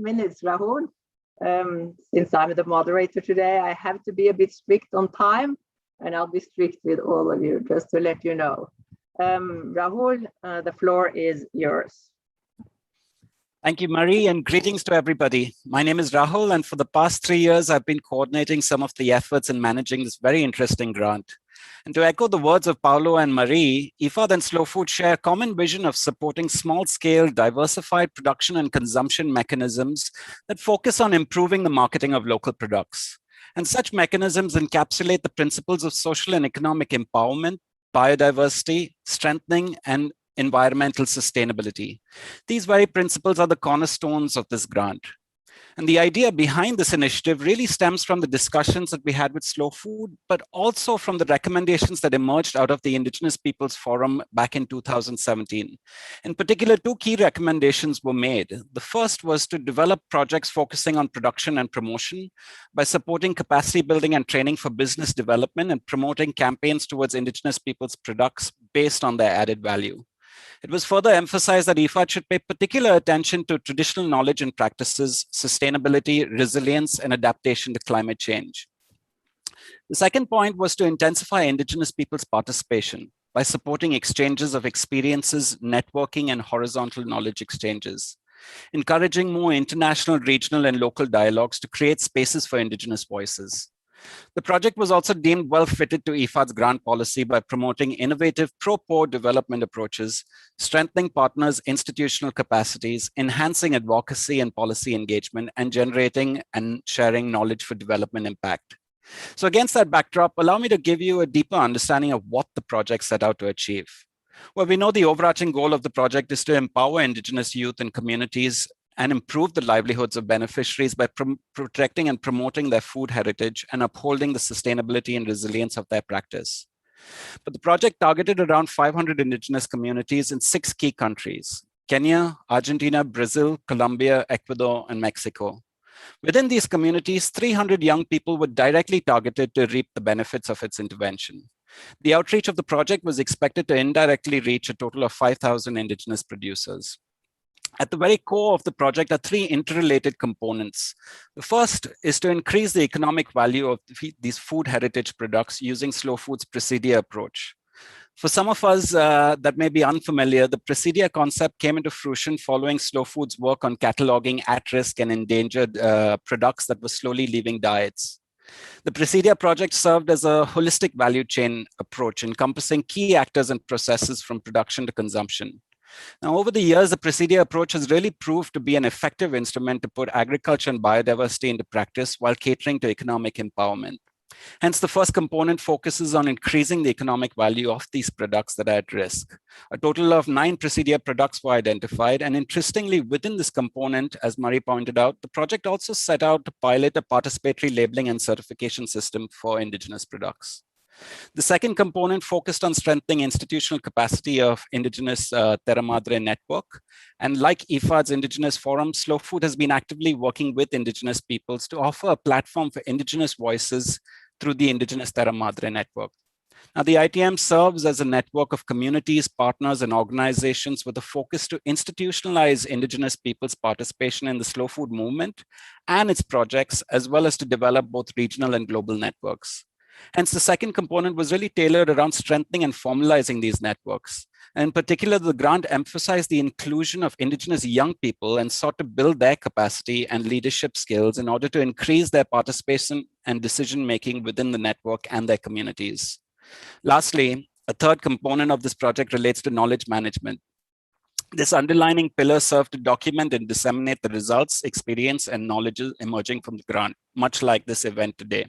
minutes, Rahul. Since I'm the moderator today, I have to be a bit strict on time, and I'll be strict with all of you, just to let you know. Rahul, the floor is yours. Thank you, Marie, and greetings to everybody. My name is Rahul, and for the past 3 years, I've been coordinating some of the efforts in managing this very interesting grant. And to echo the words of Paolo and Marie, IFAD and Slow Food share a common vision of supporting small-scale, diversified production and consumption mechanisms that focus on improving the marketing of local products. And such mechanisms encapsulate the principles of social and economic empowerment, biodiversity, strengthening, and environmental sustainability. These very principles are the cornerstones of this grant. And the idea behind this initiative really stems from the discussions that we had with Slow Food, but also from the recommendations that emerged out of the Indigenous Peoples Forum back in 2017. In particular, 2 key recommendations were made. The first was to develop projects focusing on production and promotion by supporting capacity building and training for business development and promoting campaigns towards Indigenous peoples' products based on their added value. It was further emphasized that IFAD should pay particular attention to traditional knowledge and practices, sustainability, resilience, and adaptation to climate change. The second point was to intensify Indigenous people's participation by supporting exchanges of experiences, networking, and horizontal knowledge exchanges, encouraging more international, regional, and local dialogues to create spaces for Indigenous voices. The project was also deemed well fitted to IFAD's grant policy by promoting innovative pro-poor development approaches, strengthening partners' institutional capacities, enhancing advocacy and policy engagement, and generating and sharing knowledge for development impact. So against that backdrop, allow me to give you a deeper understanding of what the project set out to achieve. Well, we know the overarching goal of the project is to empower Indigenous youth and communities and improve the livelihoods of beneficiaries by protecting and promoting their food heritage and upholding the sustainability and resilience of their practice. But the project targeted around 500 Indigenous communities in 6 key countries: Kenya, Argentina, Brazil, Colombia, Ecuador, and Mexico. Within these communities, 300 young people were directly targeted to reap the benefits of its intervention. The outreach of the project was expected to indirectly reach a total of 5,000 Indigenous producers. At the very core of the project are 3 interrelated components. The first is to increase the economic value of these food heritage products using Slow Food's Presidia approach. For some of us that may be unfamiliar, the Presidia concept came into fruition following Slow Food's work on cataloging at-risk and endangered products that were slowly leaving diets. The Presidia project served as a holistic value chain approach, encompassing key actors and processes from production to consumption. Now, over the years, the Presidia approach has really proved to be an effective instrument to put agriculture and biodiversity into practice while catering to economic empowerment. Hence, the first component focuses on increasing the economic value of these products that are at risk. A total of 9 Presidia products were identified, and interestingly, within this component, as Marie pointed out, the project also set out to pilot a participatory labeling and certification system for Indigenous products. The second component focused on strengthening institutional capacity of Indigenous Terra Madre network. And like IFAD's Indigenous Forum, Slow Food has been actively working with Indigenous peoples to offer a platform for Indigenous voices through the Indigenous Terra Madre network. Now, the ITM serves as a network of communities, partners, and organizations with a focus to institutionalize Indigenous peoples' participation in the Slow Food movement and its projects, as well as to develop both regional and global networks. Hence, the second component was really tailored around strengthening and formalizing these networks. And in particular, the grant emphasized the inclusion of Indigenous young people and sought to build their capacity and leadership skills in order to increase their participation and decision-making within the network and their communities. Lastly, a third component of this project relates to knowledge management. This underlining pillar served to document and disseminate the results, experience, and knowledge emerging from the grant, much like this event today.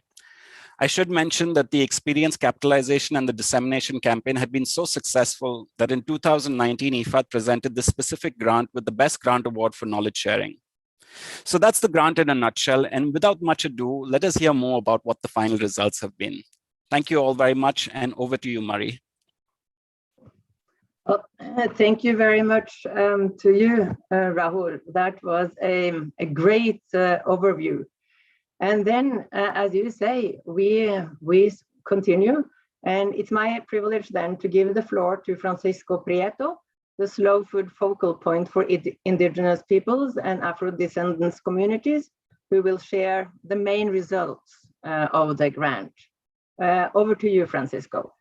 I should mention that the experience capitalization and the dissemination campaign had been so successful that in 2019, IFAD presented the specific grant with the Best Grant Award for Knowledge Sharing. So that's the grant in a nutshell. And without much ado, let us hear more about what the final results have been. Thank you all very much. And over to you, Marie. Well, thank you very much to you, Rahul. That was a great overview. And then, as you say, we continue. And it's my privilege then to give the floor to Francisco Prieto, the slow food focal point for indigenous peoples and Afro-descendants communities, who will share the main results of the grant. Over to you, Francisco.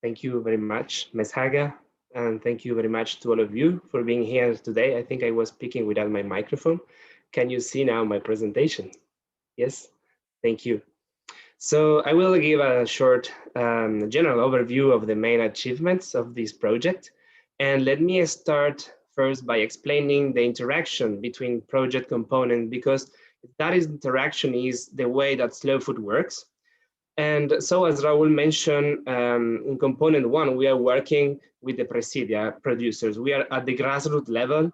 Thank you very much, Ms. Haga, and thank you very much to all of you for being here today. I think I was speaking without my microphone. Can you see now my presentation? Yes, thank you. So I will give a short general overview of the main achievements of this project. And let me start first by explaining the interaction between project components, because that interaction is the way that slow food works. And so, as Raul mentioned, in component one, we are working with the presidia producers. We are at the grassroots level,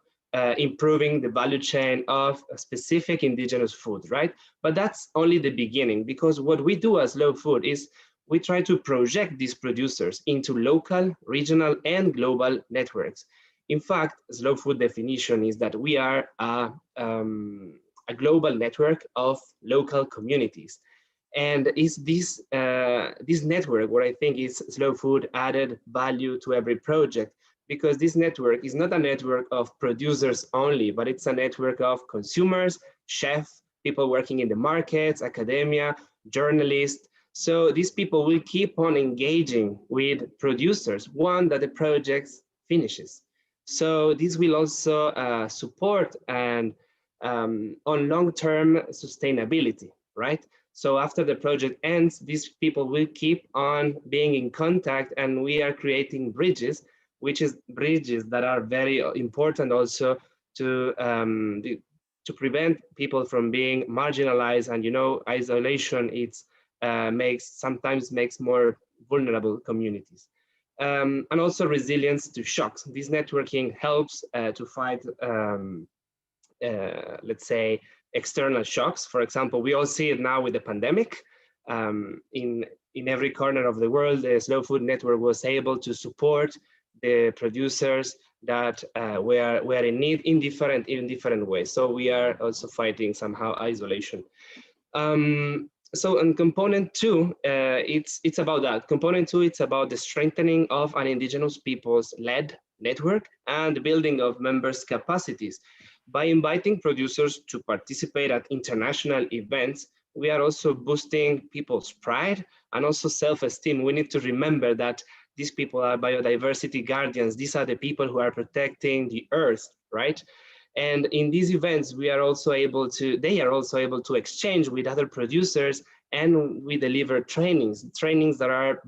improving the value chain of a specific indigenous food, right? But that's only the beginning, because what we do as Slow Food is we try to project these producers into local, regional, and global networks. In fact, Slow Food definition is that we are a global network of local communities. And it's this network where I think is Slow Food added value to every project, because this network is not a network of producers only, but it's a network of consumers, chefs, people working in the markets, academia, journalists. So these people will keep on engaging with producers, one that the project finishes. So this will also support and on long-term sustainability, right? So after the project ends, these people will keep on being in contact, and we are creating bridges, which is bridges that are very important also to prevent people from being marginalized. And you know, isolation sometimes makes more vulnerable communities. And also resilience to shocks. This networking helps to fight, let's say, external shocks. For example, we all see it now with the pandemic. In every corner of the world, the Slow Food Network was able to support the producers that were in need in different ways. So we are also fighting somehow isolation. So in component two, it's about that. Component two, it's about the strengthening of an indigenous peoples led network and the building of members' capacities. By inviting producers to participate at international events, we are also boosting people's pride and also self-esteem. We need to remember that these people are biodiversity guardians. These are the people who are protecting the earth, right? And in these events, they are also able to exchange with other producers, and we deliver trainings that are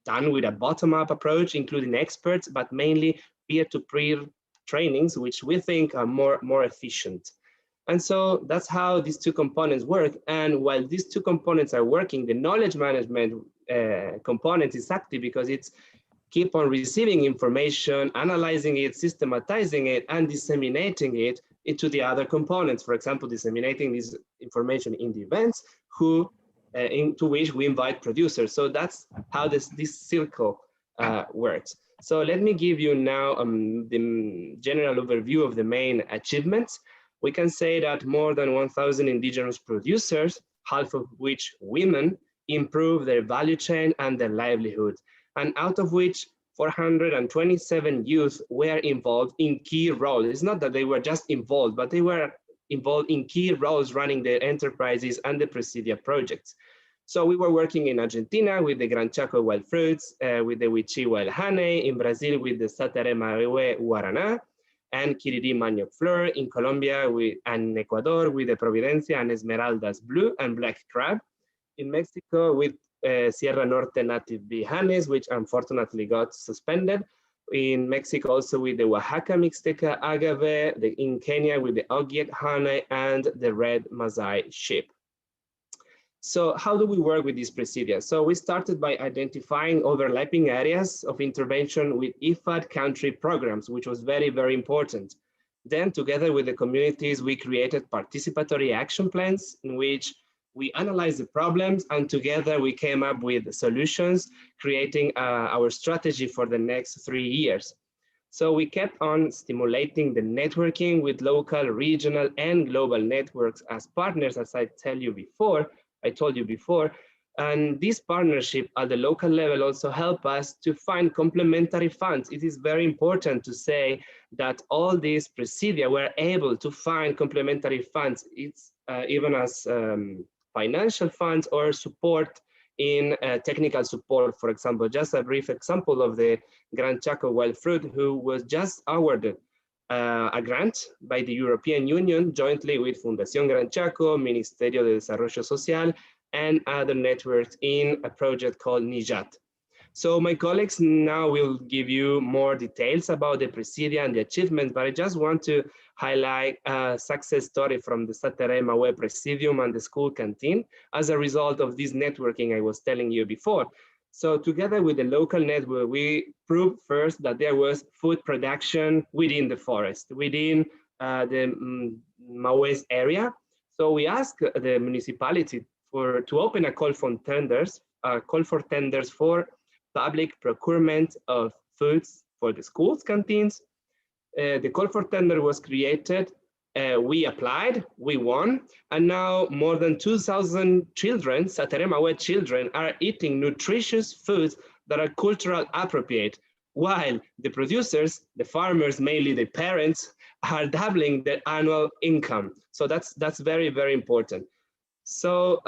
done with a bottom-up approach, including experts, but mainly peer-to-peer trainings, which we think are more efficient. And so that's how these two components work. And while these two components are working, the knowledge management component is active, because it's keep on receiving information, analyzing it, systematizing it, and disseminating it into the other components. For example, disseminating this information in the events into which we invite producers. So that's how this circle works. So let me give you now the general overview of the main achievements. We can say that more than 1,000 indigenous producers, half of which women, improve their value chain and their livelihood. And out of which 427 youth were involved in key roles. It's not that they were just involved, but they were involved in key roles running their enterprises and the Presidia projects. So we were working in Argentina with the Gran Chaco wild fruits, with the Wichi wild honey, in Brazil with the Satarema guarana and Kiriri manioc fleur, in Colombia and Ecuador with the Providencia and Esmeraldas blue and black crab, in Mexico with Sierra Norte native bee honeys, which unfortunately got suspended, in Mexico also with the Oaxaca Mixteca agave, in Kenya with the Ogiek honey and the red Maasai sheep. So how do we work with these presidia? So we started by identifying overlapping areas of intervention with IFAD country programs, which was very, very important. Then together with the communities, we created participatory action plans in which we analyzed the problems, and together we came up with solutions, creating our strategy for the next 3 years. So we kept on stimulating the networking with local, regional, and global networks as partners, as I told you before. And this partnership at the local level also help us to find complementary funds. It is very important to say that all these presidia were able to find complementary funds. It's even as financial funds or support in technical support. For example, just a brief example of the Gran Chaco Wild Fruit, who was just awarded a grant by the European Union jointly with Fundación Gran Chaco, Ministerio de Desarrollo Social, and other networks in a project called NIJAT. So my colleagues now will give you more details about the presidia and the achievements, but I just want to highlight a success story from the Saterema Web Presidium and the school canteen as a result of this networking I was telling you before. So together with the local network, we proved first that there was food production within the forest, within the Maués area. So we asked the municipality to open a call for tenders for public procurement of foods for the schools canteens. The call for tender was created. We applied, we won, and now more than 2,000 children, Saterema children, are eating nutritious foods that are cultural appropriate, while the producers, the farmers, mainly the parents, are doubling their annual income. So that's very, very important. So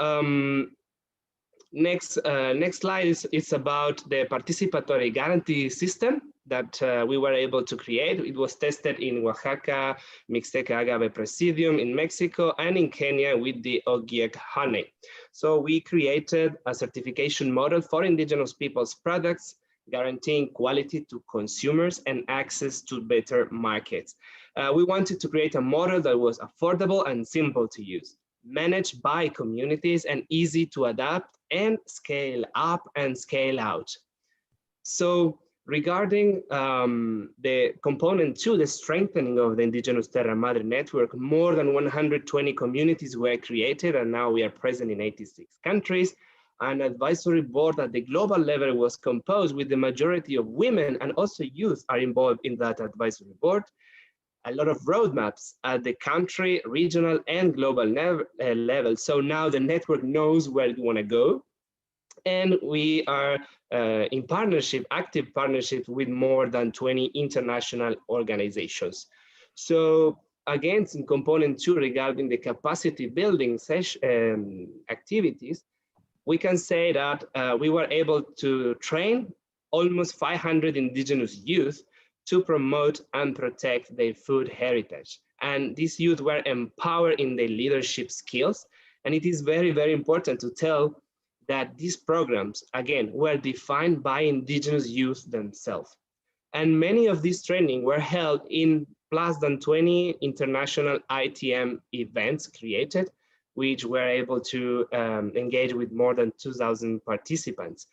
next slide is about the participatory guarantee system that we were able to create. It was tested in Oaxaca, Mixteca Agave Presidium in Mexico, and in Kenya with the Ogiek honey. So we created a certification model for indigenous people's products, guaranteeing quality to consumers and access to better markets. We wanted to create a model that was affordable and simple to use, managed by communities and easy to adapt and scale up and scale out. So regarding the component 2, the strengthening of the Indigenous Terra Madre network, more than 120 communities were created, and now we are present in 86 countries. An advisory board at the global level was composed with the majority of women, and also youth are involved in that advisory board. A lot of roadmaps at the country, regional, and global level. So now the network knows where you want to go. And we are in partnership, active partnership with more than 20 international organizations. So again, in component 2 regarding the capacity building activities, we can say that we were able to train almost 500 indigenous youth to promote and protect their food heritage. And these youth were empowered in their leadership skills. And it is very, very important to tell that these programs, again, were defined by indigenous youth themselves. And many of these training were held in plus than 20 international ITM events created, which were able to engage with more than 2,000 participants.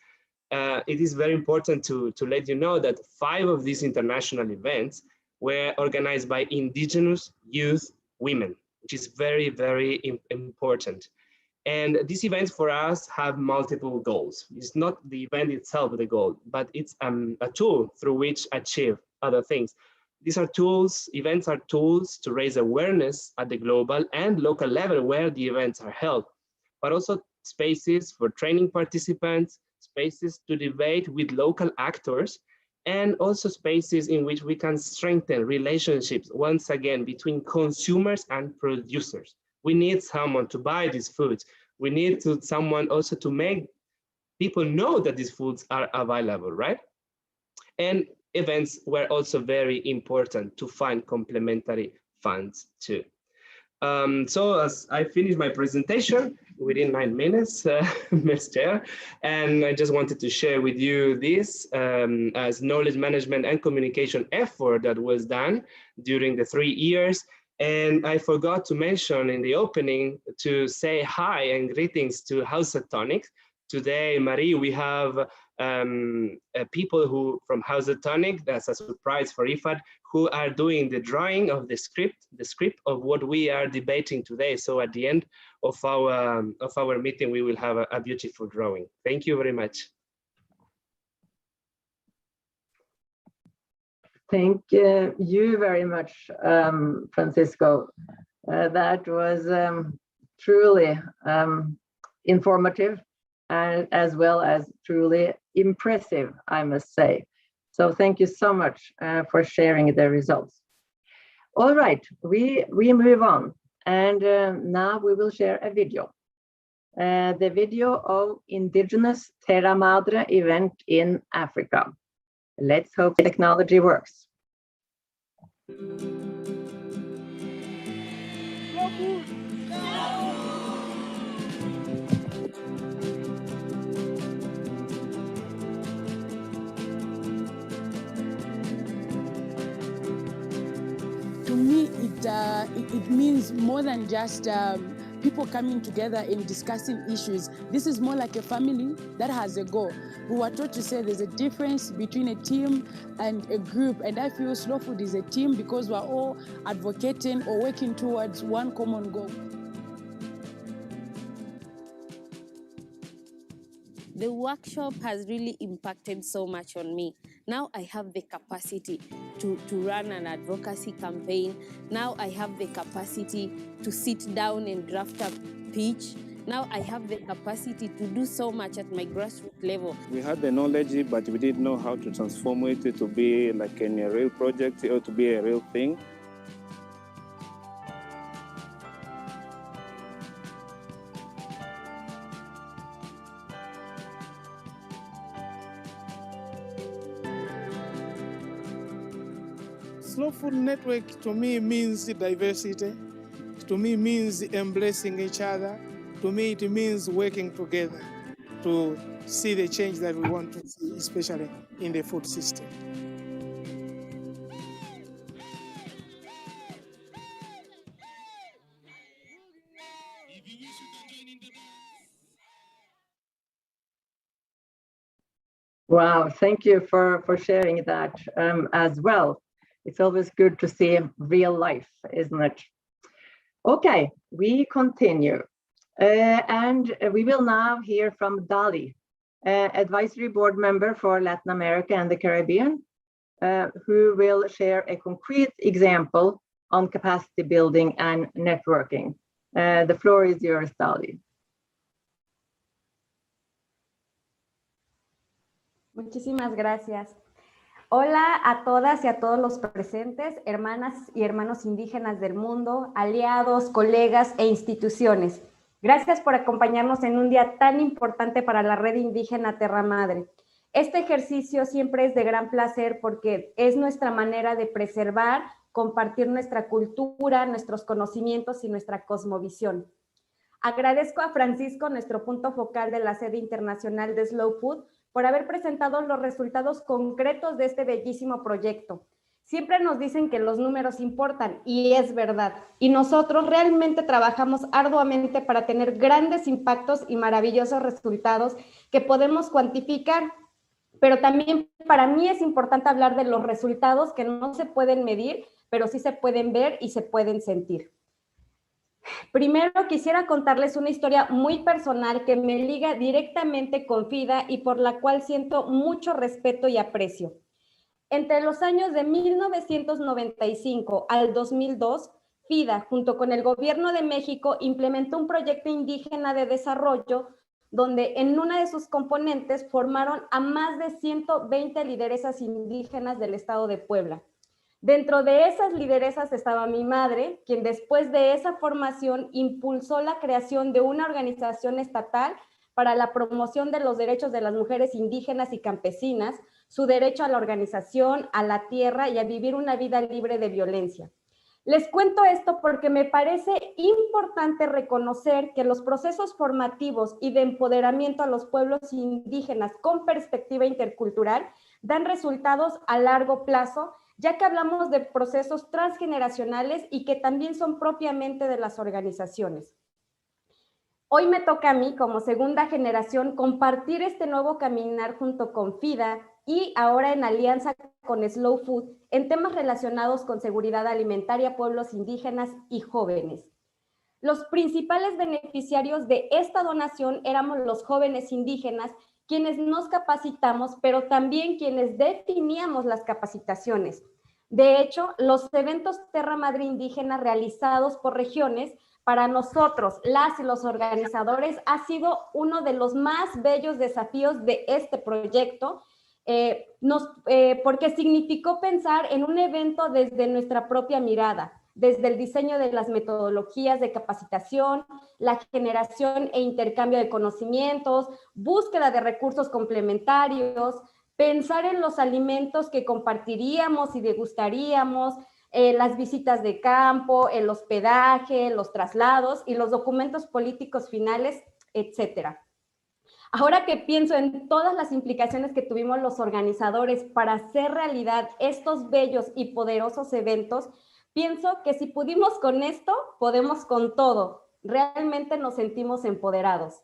It is very important to let you know that 5 of these international events were organized by indigenous youth women, which is very, very important. And these events for us have multiple goals. It's not the event itself the goal, but it's a tool through which achieve other things. These are tools, events are tools to raise awareness at the global and local level where the events are held, but also spaces for training participants, spaces to debate with local actors, and also spaces in which we can strengthen relationships, once again, between consumers and producers. We need someone to buy these foods. We need someone also to make people know that these foods are available, right? And events were also very important to find complementary funds too. So as I finish my presentation within 9 minutes, Ms. Chair, and I just wanted to share with you this as knowledge management and communication effort that was done during the 3 years. And I forgot to mention in the opening to say hi and greetings to House of Tonic. Today, Marie, we have people who from House of Tonic, that's a surprise for IFAD, who are doing the drawing of the script of what we are debating today. So at the end of our meeting, we will have a beautiful drawing. Thank you very much. Thank you very much, Francisco. That was truly informative and as well as truly impressive, I must say. So thank you so much for sharing the results. All right, we move on, and now we will share a video. The video of Indigenous Terra Madre event in Africa. Let's hope technology works. To me, it means more than just people coming together and discussing issues. This is more like a family that has a goal. We were taught to say there's a difference between a team and a group, and I feel Slow Food is a team because we're all advocating or working towards one common goal. The workshop has really impacted so much on me. Now I have the capacity to run an advocacy campaign. Now I have the capacity to sit down and draft a pitch. Now I have the capacity to do so much at my grassroots level. We had the knowledge, but we didn't know how to transform it to be like a real project or to be a real thing. Slow Food Network to me means diversity. To me means embracing each other. To me it means working together to see the change that we want to see, especially in the food system. Wow, thank you for sharing that as well. It's always good to see real life, isn't it? Okay, we continue. And we will now hear from Dali, advisory board member for Latin America and the Caribbean, who will share a concrete example on capacity building and networking. The floor is yours, Dali. Muchísimas gracias. Hola a todas y a todos los presentes, hermanas y hermanos indígenas del mundo, aliados, colegas e instituciones. Gracias por acompañarnos en un día tan importante para la red indígena Terra Madre. Este ejercicio siempre es de gran placer porque es nuestra manera de preservar, compartir nuestra cultura, nuestros conocimientos y nuestra cosmovisión. Agradezco a Francisco, nuestro punto focal de la sede internacional de Slow Food, por haber presentado los resultados concretos de este bellísimo proyecto. Siempre nos dicen que los números importan, y es verdad. Y nosotros realmente trabajamos arduamente para tener grandes impactos y maravillosos resultados que podemos cuantificar. Pero también para mí es importante hablar de los resultados que no se pueden medir, pero sí se pueden ver y se pueden sentir. Primero quisiera contarles una historia muy personal que me liga directamente con FIDA y por la cual siento mucho respeto y aprecio. Entre los años de 1995 al 2002, FIDA, junto con el Gobierno de México, implementó un proyecto indígena de desarrollo donde en una de sus componentes formaron a más de 120 lideresas indígenas del estado de Puebla. Dentro de esas lideresas estaba mi madre, quien después de esa formación impulsó la creación de una organización estatal para la promoción de los derechos de las mujeres indígenas y campesinas, su derecho a la organización, a la tierra y a vivir una vida libre de violencia. Les cuento esto porque me parece importante reconocer que los procesos formativos y de empoderamiento a los pueblos indígenas con perspectiva intercultural dan resultados a largo plazo, ya que hablamos de procesos transgeneracionales y que también son propiamente de las organizaciones. Hoy me toca a mí, como segunda generación, compartir este nuevo caminar junto con FIDA y ahora en alianza con Slow Food en temas relacionados con seguridad alimentaria, pueblos indígenas y jóvenes. Los principales beneficiarios de esta donación éramos los jóvenes indígenas, quienes nos capacitamos, pero también quienes definíamos las capacitaciones. De hecho, los eventos Terra Madre Indígena realizados por regiones, para nosotros, las y los organizadores, ha sido uno de los más bellos desafíos de este proyecto, porque significó pensar en un evento desde nuestra propia mirada, desde el diseño de las metodologías de capacitación, la generación e intercambio de conocimientos, búsqueda de recursos complementarios, pensar en los alimentos que compartiríamos y degustaríamos, las visitas de campo, el hospedaje, los traslados y los documentos políticos finales, etcétera. Ahora que pienso en todas las implicaciones que tuvimos los organizadores para hacer realidad estos bellos y poderosos eventos, pienso que si pudimos con esto, podemos con todo. Realmente nos sentimos empoderados.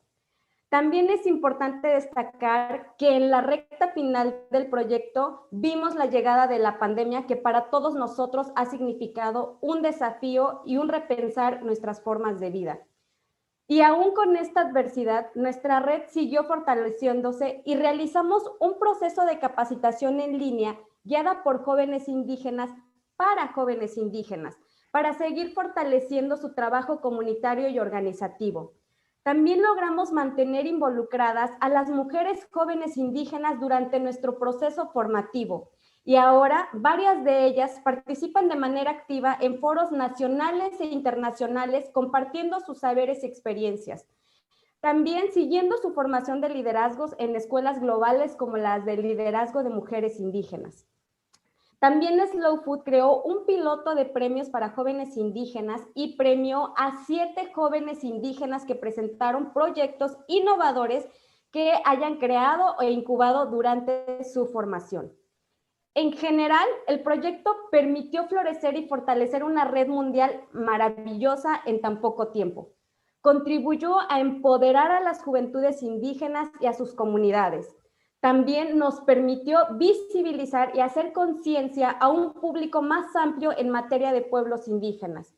También es importante destacar que en la recta final del proyecto vimos la llegada de la pandemia, que para todos nosotros ha significado un desafío y un repensar nuestras formas de vida. Y aún con esta adversidad, nuestra red siguió fortaleciéndose y realizamos un proceso de capacitación en línea guiada por jóvenes indígenas para jóvenes indígenas, para seguir fortaleciendo su trabajo comunitario y organizativo. También logramos mantener involucradas a las mujeres jóvenes indígenas durante nuestro proceso formativo y ahora varias de ellas participan de manera activa en foros nacionales e internacionales compartiendo sus saberes y experiencias. También siguiendo su formación de liderazgos en escuelas globales como las de liderazgo de mujeres indígenas. También Slow Food creó un piloto de premios para jóvenes indígenas y premió a 7 jóvenes indígenas que presentaron proyectos innovadores que hayan creado e incubado durante su formación. En general, el proyecto permitió florecer y fortalecer una red mundial maravillosa en tan poco tiempo. Contribuyó a empoderar a las juventudes indígenas y a sus comunidades. También nos permitió visibilizar y hacer conciencia a un público más amplio en materia de pueblos indígenas.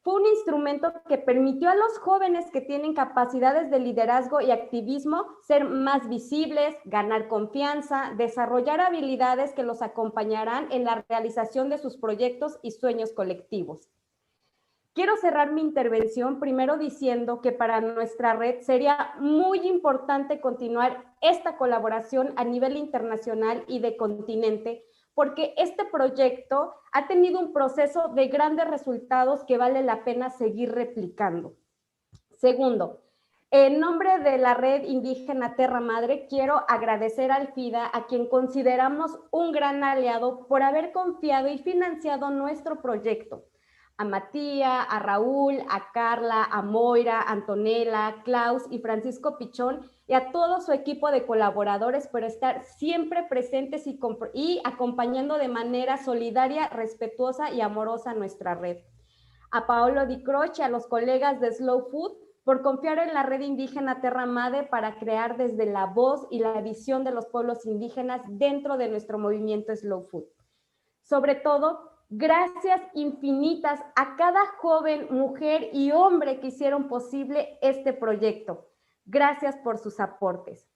Fue un instrumento que permitió a los jóvenes que tienen capacidades de liderazgo y activismo ser más visibles, ganar confianza, desarrollar habilidades que los acompañarán en la realización de sus proyectos y sueños colectivos. Quiero cerrar mi intervención primero diciendo que para nuestra red sería muy importante continuar esta colaboración a nivel internacional y de continente, porque este proyecto ha tenido un proceso de grandes resultados que vale la pena seguir replicando. Segundo, en nombre de la red indígena Terra Madre, quiero agradecer al IFAD, a quien consideramos un gran aliado por haber confiado y financiado nuestro proyecto. A Matías, a Raúl, a Carla, a Moira, a Antonella, Klaus y Francisco Pichón y a todo su equipo de colaboradores por estar siempre presentes y acompañando de manera solidaria, respetuosa y amorosa nuestra red. A Paolo Di Croce y a los colegas de Slow Food por confiar en la red indígena Terra Madre para crear desde la voz y la visión de los pueblos indígenas dentro de nuestro movimiento Slow Food. Sobre todo, gracias infinitas a cada joven, mujer y hombre que hicieron posible este proyecto. Gracias por sus aportes.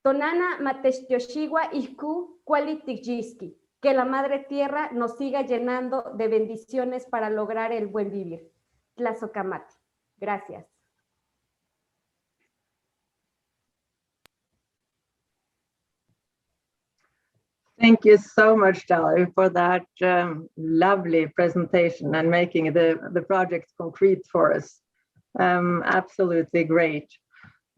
Tonana Mateshtioshiwa Iku Kualitikjiski. Que la Madre Tierra nos siga llenando de bendiciones para lograr el buen vivir. Tlazocamati. Gracias. Thank you so much, Dali, for that lovely presentation and making the project concrete for us. Absolutely great.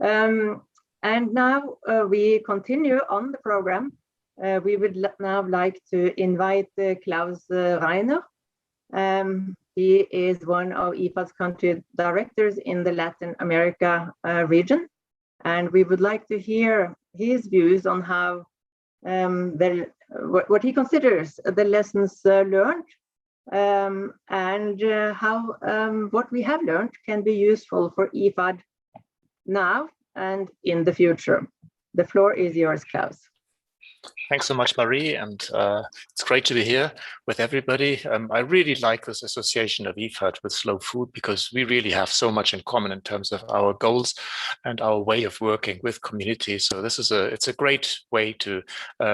And now we continue on the program. We would now like to invite Klaus Reiner. He is one of IFAD's country directors in the Latin America region. And we would like to hear his views on how what he considers the lessons learned and how what we have learned can be useful for IFAD now and in the future. The floor is yours, Klaus. Thanks so much, Marie, and it's great to be here with everybody. I really like this association of IFAD with Slow Food because we really have so much in common in terms of our goals and our way of working with communities. So this is it's a great way to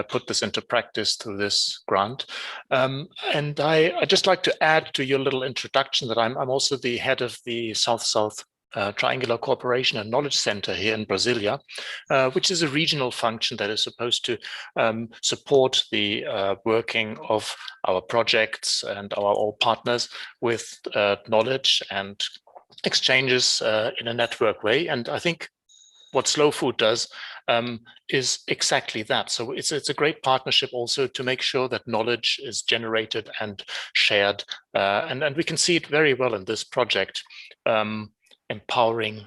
put this into practice through this grant. And I just like to add to your little introduction that I'm also the head of the South-South Triangular Cooperation and Knowledge Center here in Brasilia, which is a regional function that is supposed to support the working of our projects and our all partners with knowledge and exchanges in a network way. And I think what Slow Food does is exactly that. So it's a great partnership also to make sure that knowledge is generated and shared. And we can see it very well in this project. Empowering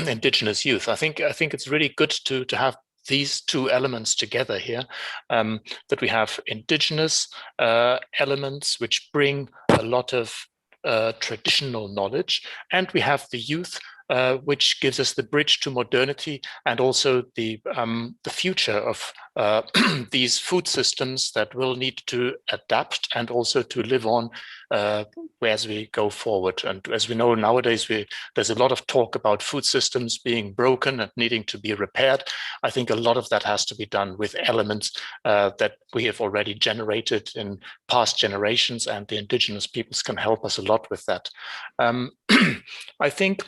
Indigenous youth. I think it's really good to have these two elements together here, that we have Indigenous elements which bring a lot of traditional knowledge, and we have the youth which gives us the bridge to modernity and also the future of these food systems that will need to adapt and also to live on as we go forward. And as we know nowadays, there's a lot of talk about food systems being broken and needing to be repaired. I think a lot of that has to be done with elements that we have already generated in past generations, and the Indigenous peoples can help us a lot with that. I think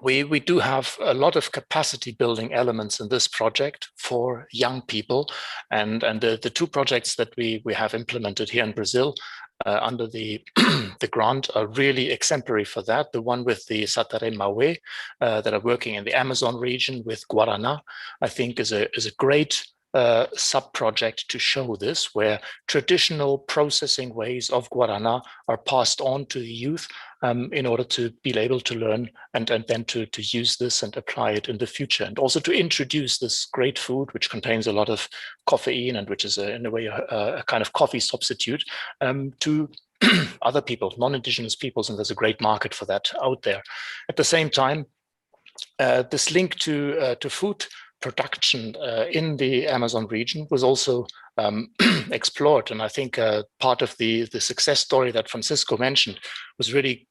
we do have a lot of capacity building elements in this project for young people, and the two projects that we have implemented here in Brazil under the grant are really exemplary for that. The one with the Satare Maue that are working in the Amazon region with Guarana, I think is a great sub-project to show this, where traditional processing ways of Guarana are passed on to the youth in order to be able to learn and then to use this and apply it in the future, and also to introduce this great food which contains a lot of caffeine and which is in a way a kind of coffee substitute to other people, non-Indigenous peoples, and there's a great market for that out there. At the same time, this link to food production in the Amazon region was also explored. And I think part of the success story that Francisco mentioned was really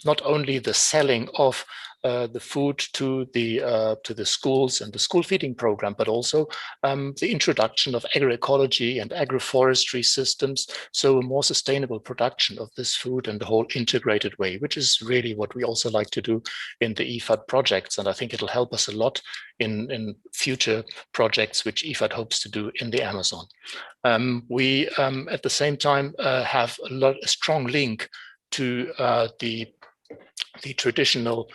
not only the selling of the food to the schools and the school feeding program, but also the introduction of agroecology and agroforestry systems, so a more sustainable production of this food and the whole integrated way, which is really what we also like to do in the IFAD projects. And I think it'll help us a lot in future projects which IFAD hopes to do in the Amazon. We at the same time have a strong link to the traditional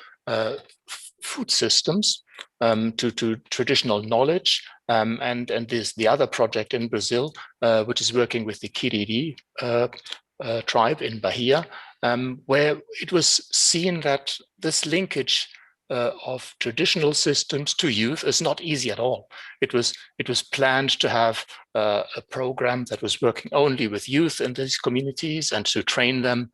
food systems, to traditional knowledge, and there's the other project in Brazil, which is working with the Kiriri tribe in Bahia, where it was seen that this linkage of traditional systems to youth is not easy at all. It was planned to have a program that was working only with youth in these communities and to train them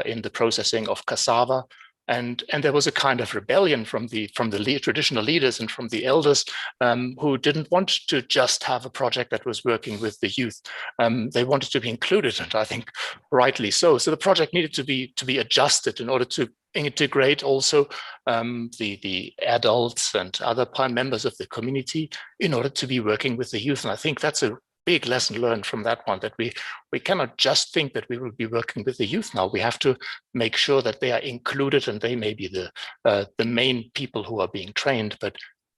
in the processing of cassava. And there was a kind of rebellion from the traditional leaders and from the elders who didn't want to just have a project that was working with the youth. They wanted to be included, and I think rightly so. So the project needed to be adjusted in order to integrate also the adults and other members of the community in order to be working with the youth. And I think that's a big lesson learned from that one, that we cannot just think that we will be working with the youth now. We have to make sure that they are included, and they may be the main people who are being trained, but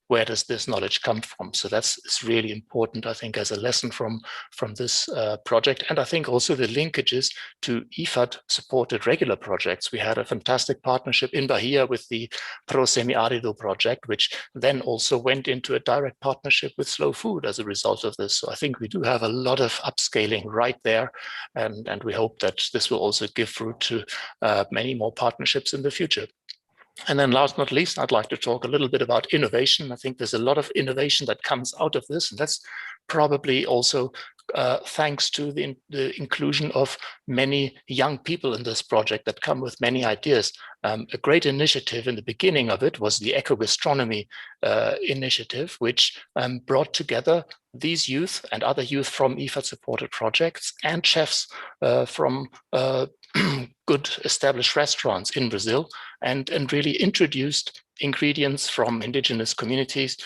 where does this knowledge come from? So it's really important, I think, as a lesson from this project. And I think also the linkages to IFAD supported regular projects. We had a fantastic partnership in Bahia with the Pro Semiárido project, which then also went into a direct partnership with Slow Food as a result of this. So I think we do have a lot of upscaling right there. And we hope that this will also give fruit to many more partnerships in the future. And then last but not least, I'd like to talk a little bit about innovation. I think there's a lot of innovation that comes out of this, and that's probably also thanks to the inclusion of many young people in this project that come with many ideas. A great initiative in the beginning of it was the eco-gastronomy initiative, which brought together these youth and other youth from IFAD-supported projects and chefs from good established restaurants in Brazil, and really introduced ingredients from indigenous communities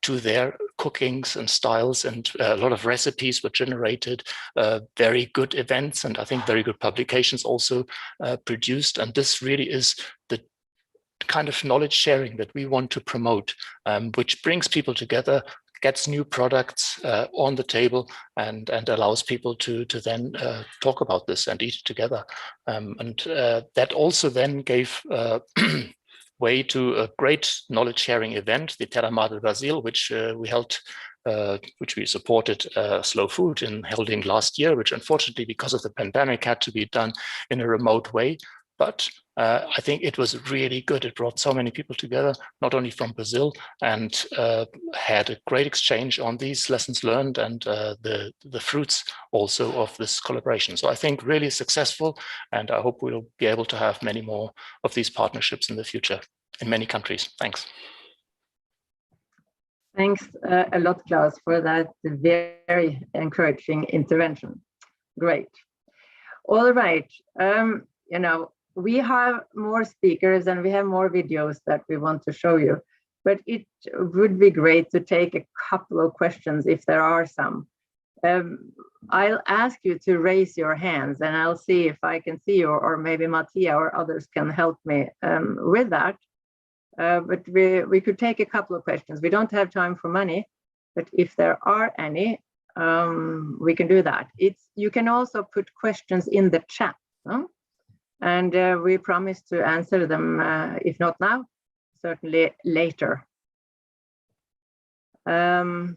to their cookings and styles, and a lot of recipes were generated, very good events, and I think very good publications also produced. And this really is the kind of knowledge sharing that we want to promote, which brings people together, gets new products on the table, and allows people to then talk about this and eat it together. And that also then gave way to a great knowledge sharing event, the Terra Madre Brasil, which we held, which we supported Slow Food in holding last year, which unfortunately because of the pandemic had to be done in a remote way. But I think it was really good. It brought so many people together, not only from Brazil, and had a great exchange on these lessons learned and the fruits also of this collaboration. So I think really successful, and I hope we'll be able to have many more of these partnerships in the future in many countries. Thanks. Thanks a lot, Klaus, for that very encouraging intervention. Great. All right. You know, we have more speakers and we have more videos that we want to show you, but it would be great to take a couple of questions if there are some. I'll ask you to raise your hands and I'll see if I can see you, or maybe Mattia or others can help me with that. But we could take a couple of questions. We don't have time for many, but if there are any, we can do that. You can also put questions in the chat. Huh? And we promise to answer them, if not now, certainly later. I'm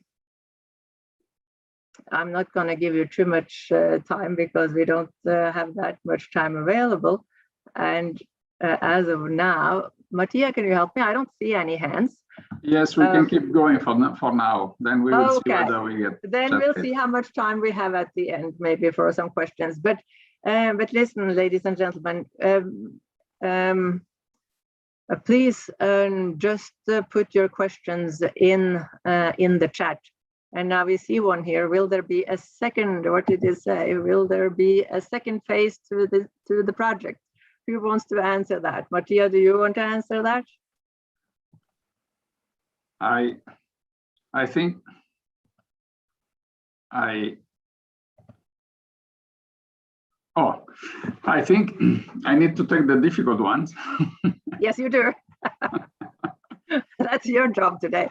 not going to give you too much time because we don't have that much time available. And as of now, Mattia, can you help me? I don't see any hands. Yes, we can keep going for now. Then we will see okay. whether we get. Then we'll see how much time we have at the end, maybe for some questions. But listen, ladies and gentlemen, please just put your questions in the chat. And now we see one here. Will there be a second? What did it say? Will there be a second phase to the project? Who wants to answer that? Mattia, do you want to answer that? I think I need to take the difficult ones. Yes, you do. That's your job today.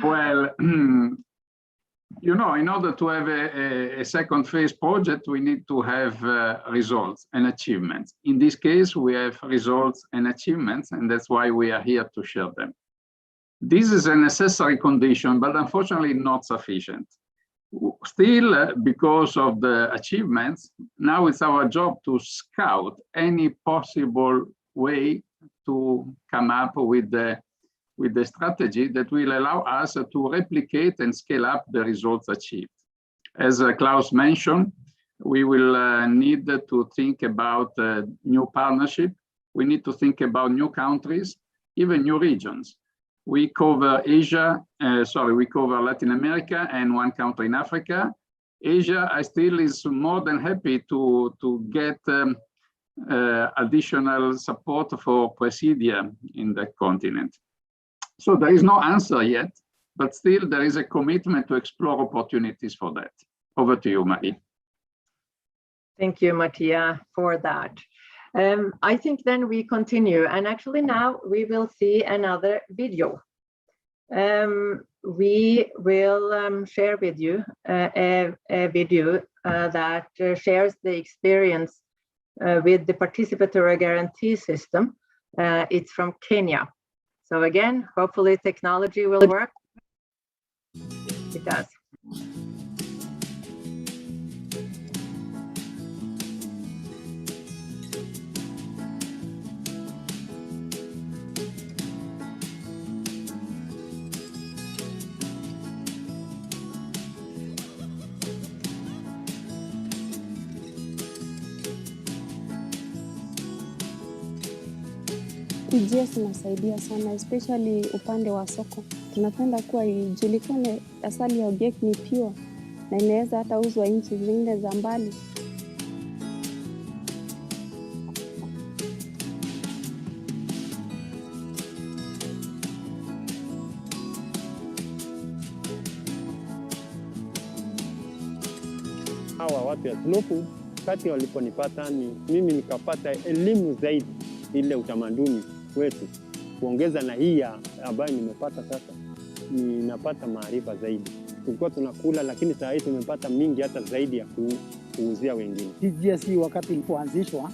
Well, you know, in order to have a second phase project, we need to have results and achievements. In this case, we have results and achievements, and that's why we are here to share them. This is a necessary condition, but unfortunately not sufficient. Still, because of the achievements, now it's our job to scout any possible way to come up with the strategy that will allow us to replicate and scale up the results achieved. As Klaus mentioned, we will need to think about new partnership. We need to think about new countries, even new regions. We cover we cover Latin America and one country in Africa. Asia, I still is more than happy to get additional support for Presidia in that continent. So there is no answer yet, but still there is a commitment to explore opportunities for that. Over to you, Marie. Thank you, Mattia, for that. I think then we continue, and actually now we will see another video. We will share with you a video that shares the experience with the participatory guarantee system. It's from Kenya. So again, hopefully technology will work. It does. PGS inasaidia sana, especially upande wa soko. Tunapenda kuwa ijulikane asali ya Ogiek ni pure na inaweza hata uzwa nchi zingine za mbali. Hawa watu ya Slow Food kati waliponipata ni mimi nikapata elimu zaidi ile utamaduni wetu, kuongeza na hii ambayo nimepata sasa, ninapata maarifa zaidi. Tulikuwa tunakula lakini saa hii tumepata mingi hata zaidi ya kuuzia wengine. PGS wakati ilipoanzishwa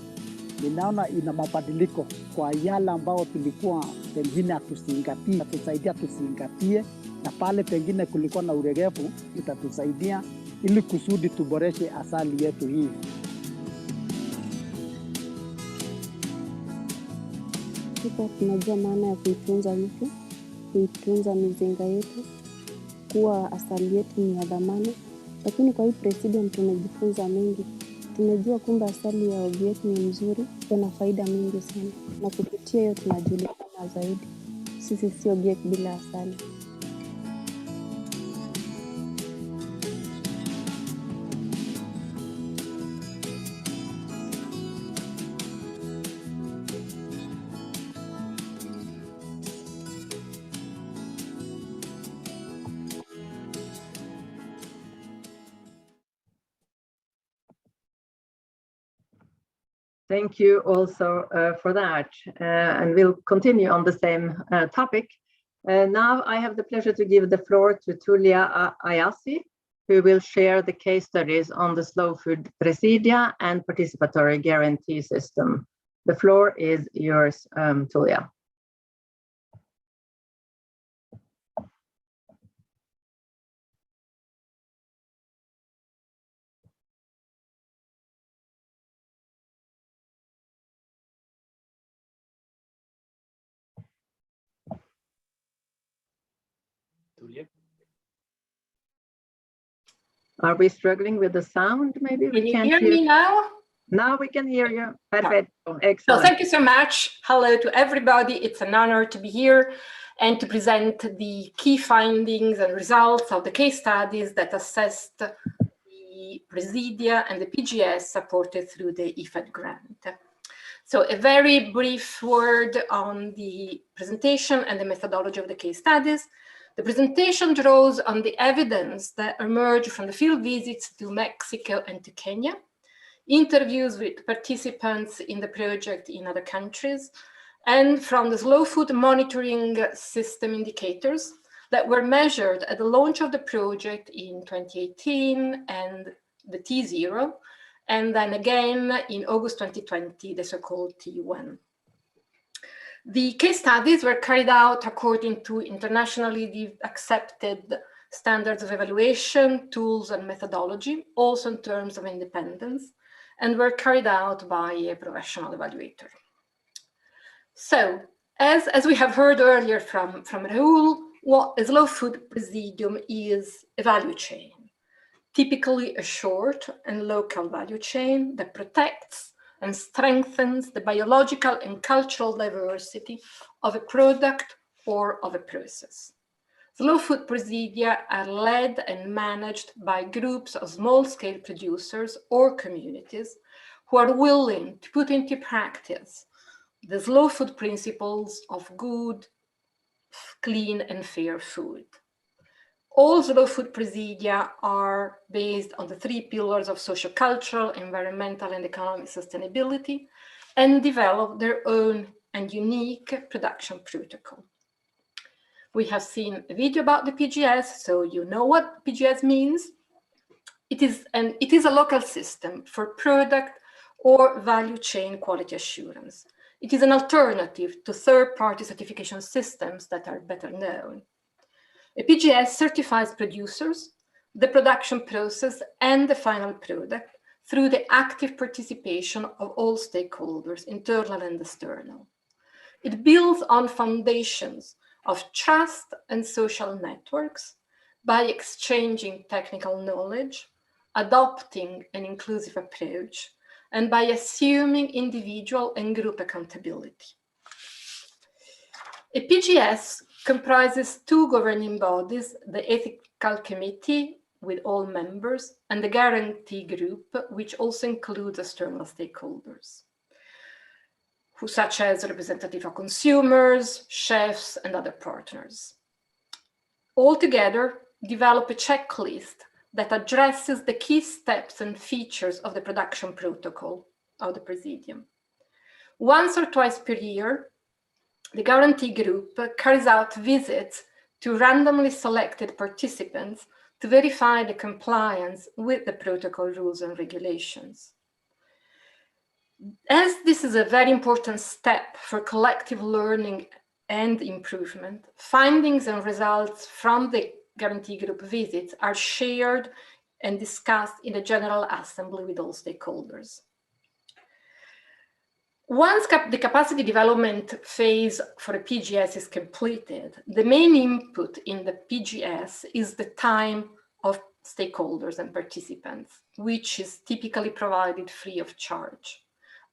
ninaona ina mabadiliko kwa yale ambao tulikuwa pengine hatuzingatii, itatusaidia tuzingatie, na pale pengine kulikuwa na uregevu itatusaidia ili kusudi tuboreshe asali yetu hii. Sasa tunajua maana ya kuitunza miti, kuitunza mizinga yetu, kuwa asali yetu ni ya dhamana. Lakini kwa hii Presidium tumejifunza mengi. Tumejua kumbe asali ya Ogiek ni mzuri, kuna faida mingi sana. Na kupitia hiyo tunajulikana zaidi. Sisi si Ogiek bila asali. Thank you also for that. And we'll continue on the same topic. Now I have the pleasure to give the floor to Tulia Ayasi, who will share the case studies on the Slow Food Presidia and Participatory Guarantee System. The floor is yours, Tulia. Are we struggling with the sound? Maybe we can't hear me now? Now we can hear you. Perfect. Excellent. So thank you so much. Hello to everybody. It's an honor to be here and to present the key findings and results of the case studies that assessed the Presidia and the PGS supported through the IFAD grant. So a very brief word on the presentation and the methodology of the case studies. The presentation draws on the evidence that emerged from the field visits to Mexico and to Kenya, interviews with participants in the project in other countries, and from the slow food monitoring system indicators that were measured at the launch of the project in 2018 and the T0, and then again in August 2020, the so-called T1. The case studies were carried out according to internationally accepted standards of evaluation, tools, and methodology, also in terms of independence, and were carried out by a professional evaluator. So, as we have heard earlier from Rahul, what a slow food presidium is a value chain, typically a short and local value chain that protects and strengthens the biological and cultural diversity of a product or of a process. Slow food presidia are led and managed by groups of small-scale producers or communities who are willing to put into practice the slow food principles of good, clean, and fair food. All slow food presidia are based on the 3 pillars of socio-cultural, environmental, and economic sustainability, and develop their own and unique production protocol. We have seen a video about the PGS, so you know what PGS means. It is a local system for product or value chain quality assurance. It is an alternative to third-party certification systems that are better known. A PGS certifies producers, the production process, and the final product through the active participation of all stakeholders, internal and external. It builds on foundations of trust and social networks by exchanging technical knowledge, adopting an inclusive approach, and by assuming individual and group accountability. A PGS comprises two governing bodies, the Ethical Committee with all members and the Guarantee Group, which also includes external stakeholders, such as representative of consumers, chefs, and other partners. All together, develop a checklist that addresses the key steps and features of the production protocol of the Presidium. Once or twice per year, the Guarantee Group carries out visits to randomly selected participants to verify the compliance with the protocol rules and regulations. As this is a very important step for collective learning and improvement, findings and results from the Guarantee Group visits are shared and discussed in the General Assembly with all stakeholders. Once the capacity development phase for a PGS is completed, the main input in the PGS is the time of stakeholders and participants, which is typically provided free of charge.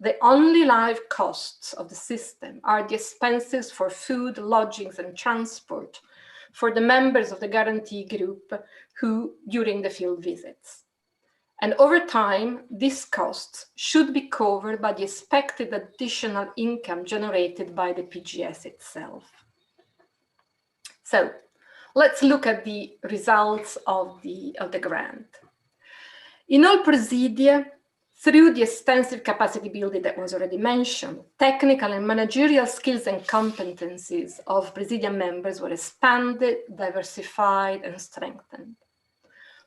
The only live costs of the system are the expenses for food, lodgings, and transport for the members of the Guarantee Group who during the field visits. And over time, these costs should be covered by the expected additional income generated by the PGS itself. So let's look at the results of the grant. In all Presidia, through the extensive capacity building that was already mentioned, technical and managerial skills and competencies of Presidia members were expanded, diversified, and strengthened.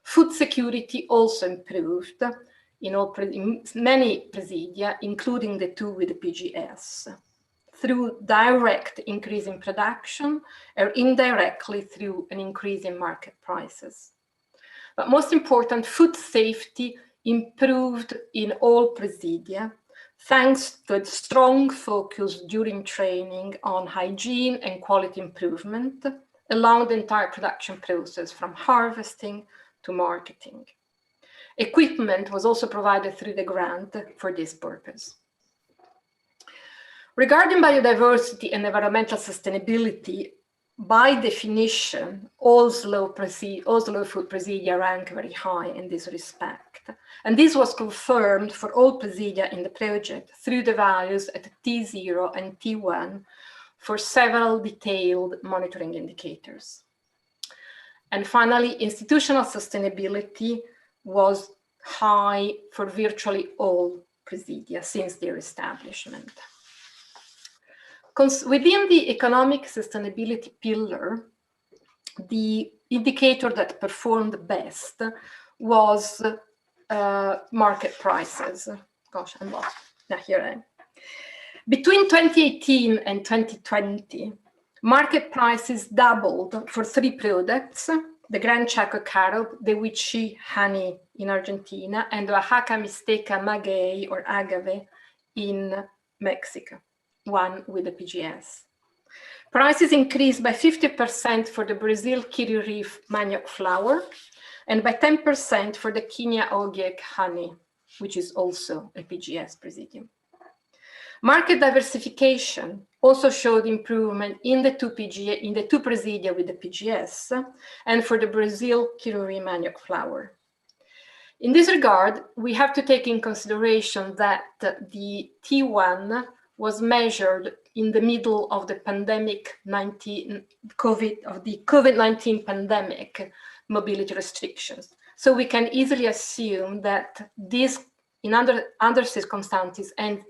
Food security also improved in many Presidia, including the two with the PGS, through direct increase in production or indirectly through an increase in market prices. But most important, food safety improved in all Presidia, thanks to a strong focus during training on hygiene and quality improvement along the entire production process, from harvesting to marketing. Equipment was also provided through the grant for this purpose. Regarding biodiversity and environmental sustainability, by definition, all slow food Presidia rank very high in this respect. And this was confirmed for all Presidia in the project through the values at T0 and T1 for several detailed monitoring indicators. And finally, institutional sustainability was high for virtually all Presidia since their establishment. Within the economic sustainability pillar, the indicator that performed best was market prices. Gosh, I'm lost. Now here I am. Between 2018 and 2020, market prices doubled for three products: the Gran Chaco carob, the Huichi honey in Argentina, and the Oaxaca Mixteca maguey or agave in Mexico, one with the PGS. Prices increased by 50% for the Brazil Kiri Reef manioc flour and by 10% for the Kenya Ogiek honey, which is also a PGS Presidium. Market diversification also showed improvement in the two Presidia with the PGS and for the Brazil Kiri manioc flour. In this regard, we have to take in consideration that the T1 was measured in the middle of the COVID-19 pandemic mobility restrictions. So we can easily assume that this, in other circumstances and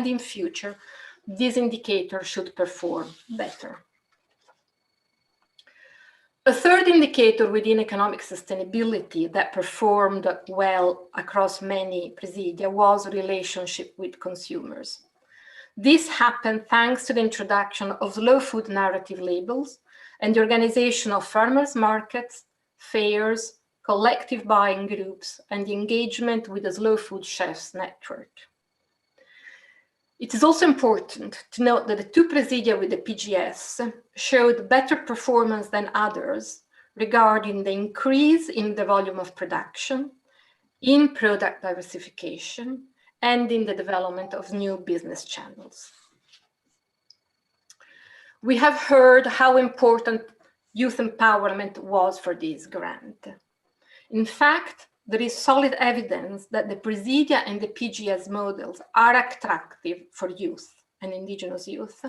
in future, this indicator should perform better. A third indicator within economic sustainability that performed well across many Presidia was relationship with consumers. This happened thanks to the introduction of slow food narrative labels and the organization of farmers markets, fairs, collective buying groups, and the engagement with the Slow Food Chefs Network. It is also important to note that the two Presidia with the PGS showed better performance than others regarding the increase in the volume of production, in product diversification, and in the development of new business channels. We have heard how important youth empowerment was for this grant. In fact, there is solid evidence that the Presidia and the PGS models are attractive for youth and Indigenous youth,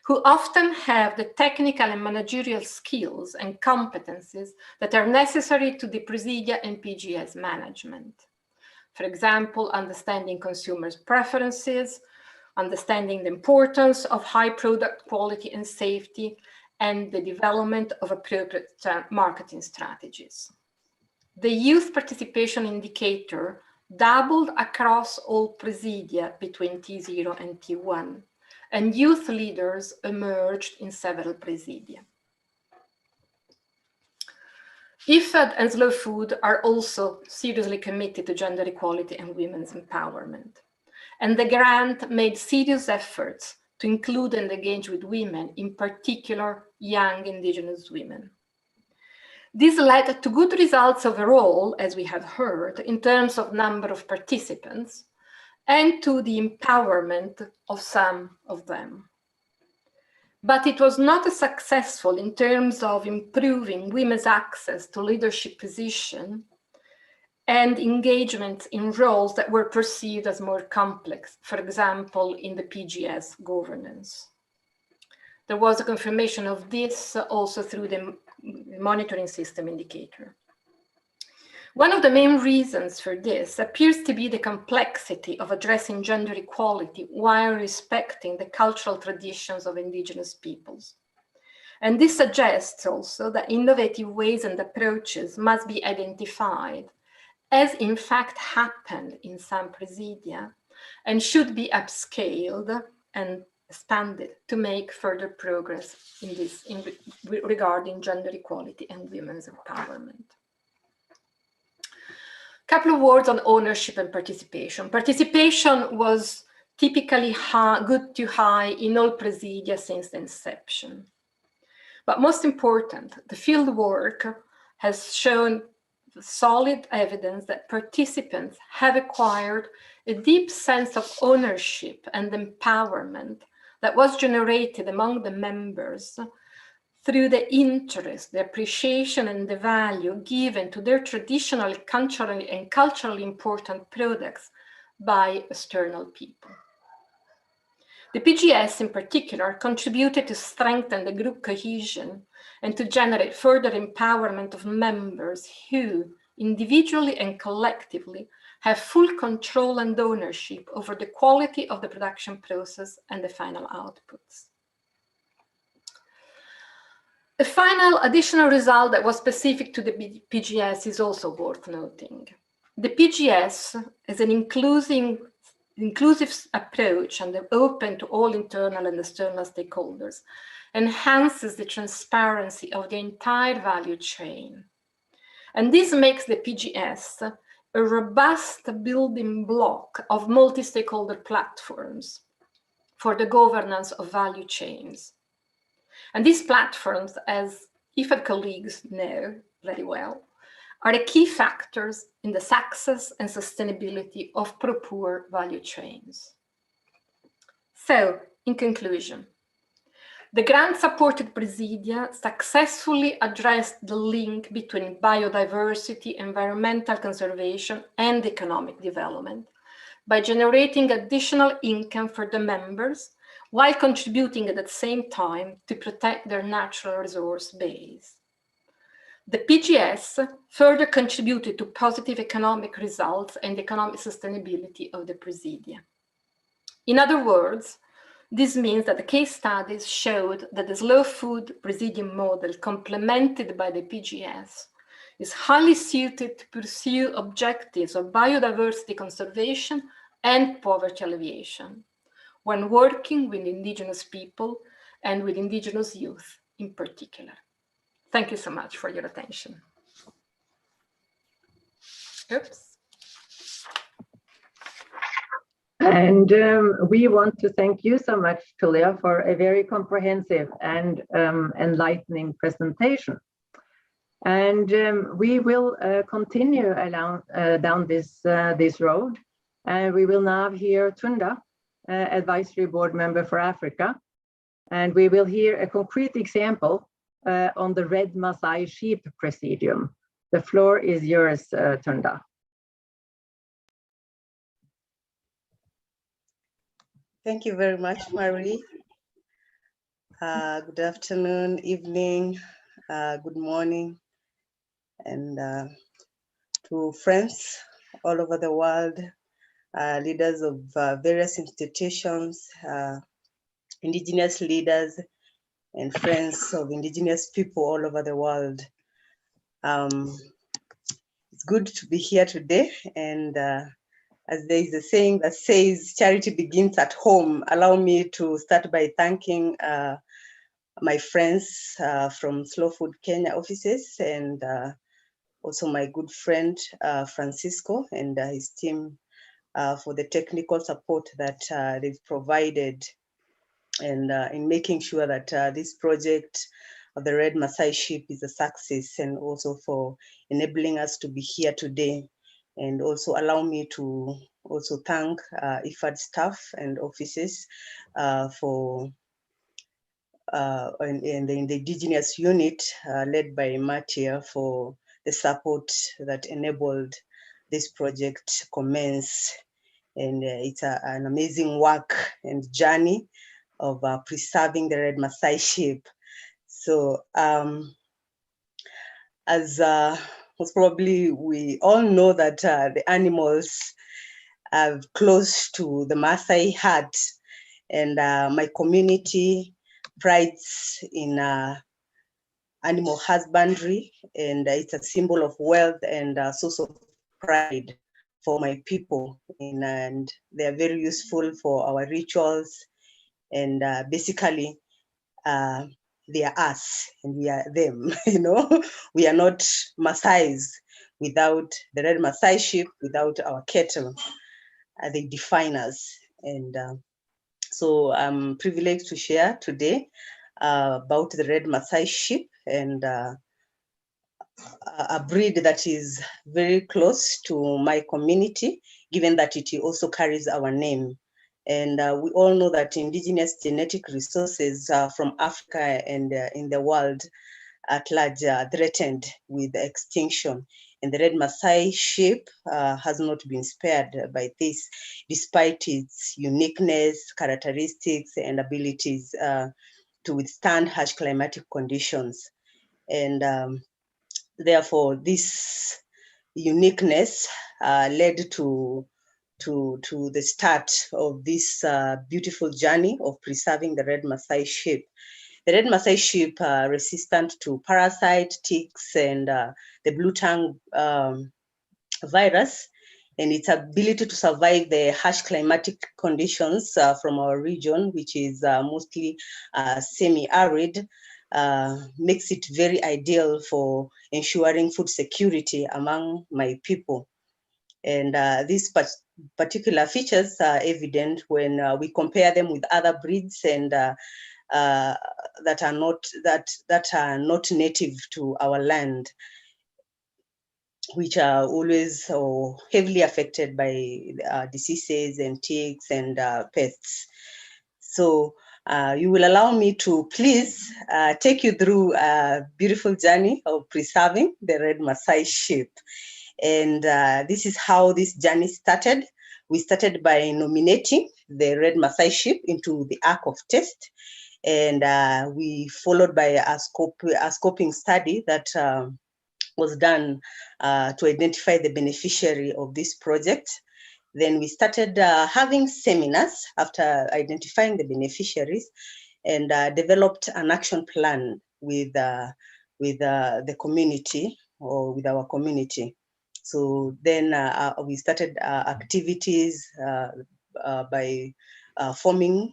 who often have the technical and managerial skills and competencies that are necessary to the Presidia and PGS management. For example, understanding consumers' preferences, understanding the importance of high product quality and safety, and the development of appropriate marketing strategies. The youth participation indicator doubled across all Presidia between T0 and T1, and youth leaders emerged in several Presidia. IFAD and Slow Food are also seriously committed to gender equality and women's empowerment. And the grant made serious efforts to include and engage with women, in particular young Indigenous women. This led to good results overall, as we have heard, in terms of number of participants, and to the empowerment of some of them. But it was not as successful in terms of improving women's access to leadership positions and engagement in roles that were perceived as more complex, for example, in the PGS governance. There was a confirmation of this also through the monitoring system indicator. One of the main reasons for this appears to be the complexity of addressing gender equality while respecting the cultural traditions of Indigenous peoples. And this suggests also that innovative ways and approaches must be identified, as in fact happened in some Presidia, and should be upscaled and expanded to make further progress regarding gender equality and women's empowerment. A couple of words on ownership and participation. Participation was typically good to high in all Presidia since the inception. But most important, the field work has shown solid evidence that participants have acquired a deep sense of ownership and empowerment that was generated among the members through the interest, the appreciation, and the value given to their traditional, culturally important products by external people. The PGS in particular contributed to strengthen the group cohesion and to generate further empowerment of members who, individually and collectively, have full control and ownership over the quality of the production process and the final outputs. A final additional result that was specific to the PGS is also worth noting. The PGS is an inclusive approach and open to all internal and external stakeholders, enhances the transparency of the entire value chain. And this makes the PGS a robust building block of multi-stakeholder platforms for the governance of value chains. And these platforms, as IFAD colleagues know very well, are the key factors in the success and sustainability of pro-poor value chains. So, in conclusion, the grant-supported Presidia successfully addressed the link between biodiversity, environmental conservation, and economic development by generating additional income for the members while contributing at the same time to protect their natural resource base. The PGS further contributed to positive economic results and economic sustainability of the Presidia. In other words, this means that the case studies showed that the Slow Food Presidium model, complemented by the PGS, is highly suited to pursue objectives of biodiversity conservation and poverty alleviation when working with Indigenous people and with Indigenous youth in particular. Thank you so much for your attention. Oops. And we want to thank you so much, Tulia, for a very comprehensive and enlightening presentation. And we will continue down this road. And we will now hear Tunda, Advisory Board Member for Africa. And we will hear a concrete example on the red Maasai sheep presidium. The floor is yours, Tunda. Thank you very much, Marie. Good afternoon, evening, good morning, and to friends all over the world, leaders of various institutions, Indigenous leaders, and friends of Indigenous people all over the world. It's good to be here today, and as there is a saying that says charity begins at home, allow me to start by thanking my friends from Slow Food Kenya offices, and also my good friend Francisco and his team for the technical support that they've provided, and in making sure that this project of the Red Maasai sheep is a success, and also for enabling us to be here today. And also allow me to also thank IFAD staff and offices for in the Indigenous unit led by Matia for the support that enabled this project commence. And it's an amazing work and journey of preserving the Red Maasai sheep. So as most probably we all know that the animals are close to the Maasai heart, and my community prides in animal husbandry, and it's a symbol of wealth and a source of pride for my people, and they are very useful for our rituals, and basically they are us and we are them. You know, we are not Maasais without the Red Maasai sheep, without our cattle. They define us, and so I'm privileged to share today about the Red Maasai sheep, and a breed that is very close to my community, given that it also carries our name. And we all know that indigenous genetic resources from Africa and in the world at large are threatened with extinction. And the Red Maasai sheep has not been spared by this, despite its uniqueness, characteristics, and abilities to withstand harsh climatic conditions. And therefore, this uniqueness led to the start of this beautiful journey of preserving the Red Maasai sheep. The Red Maasai sheep are resistant to parasite, ticks, and the blue tongue virus, and its ability to survive the harsh climatic conditions from our region, which is mostly semi-arid, makes it very ideal for ensuring food security among my people. And these particular features are evident when we compare them with other breeds and that are not native to our land, which are always heavily affected by diseases and ticks and pests. So you will allow me to please take you through a beautiful journey of preserving the Red Maasai sheep. And this is how this journey started. We started by nominating the Red Maasai sheep into the Ark of Taste, and we followed by a scoping study that was done to identify the beneficiary of this project. Then we started having seminars after identifying the beneficiaries, and developed an action plan with the community, or with our community. So then we started activities by formulating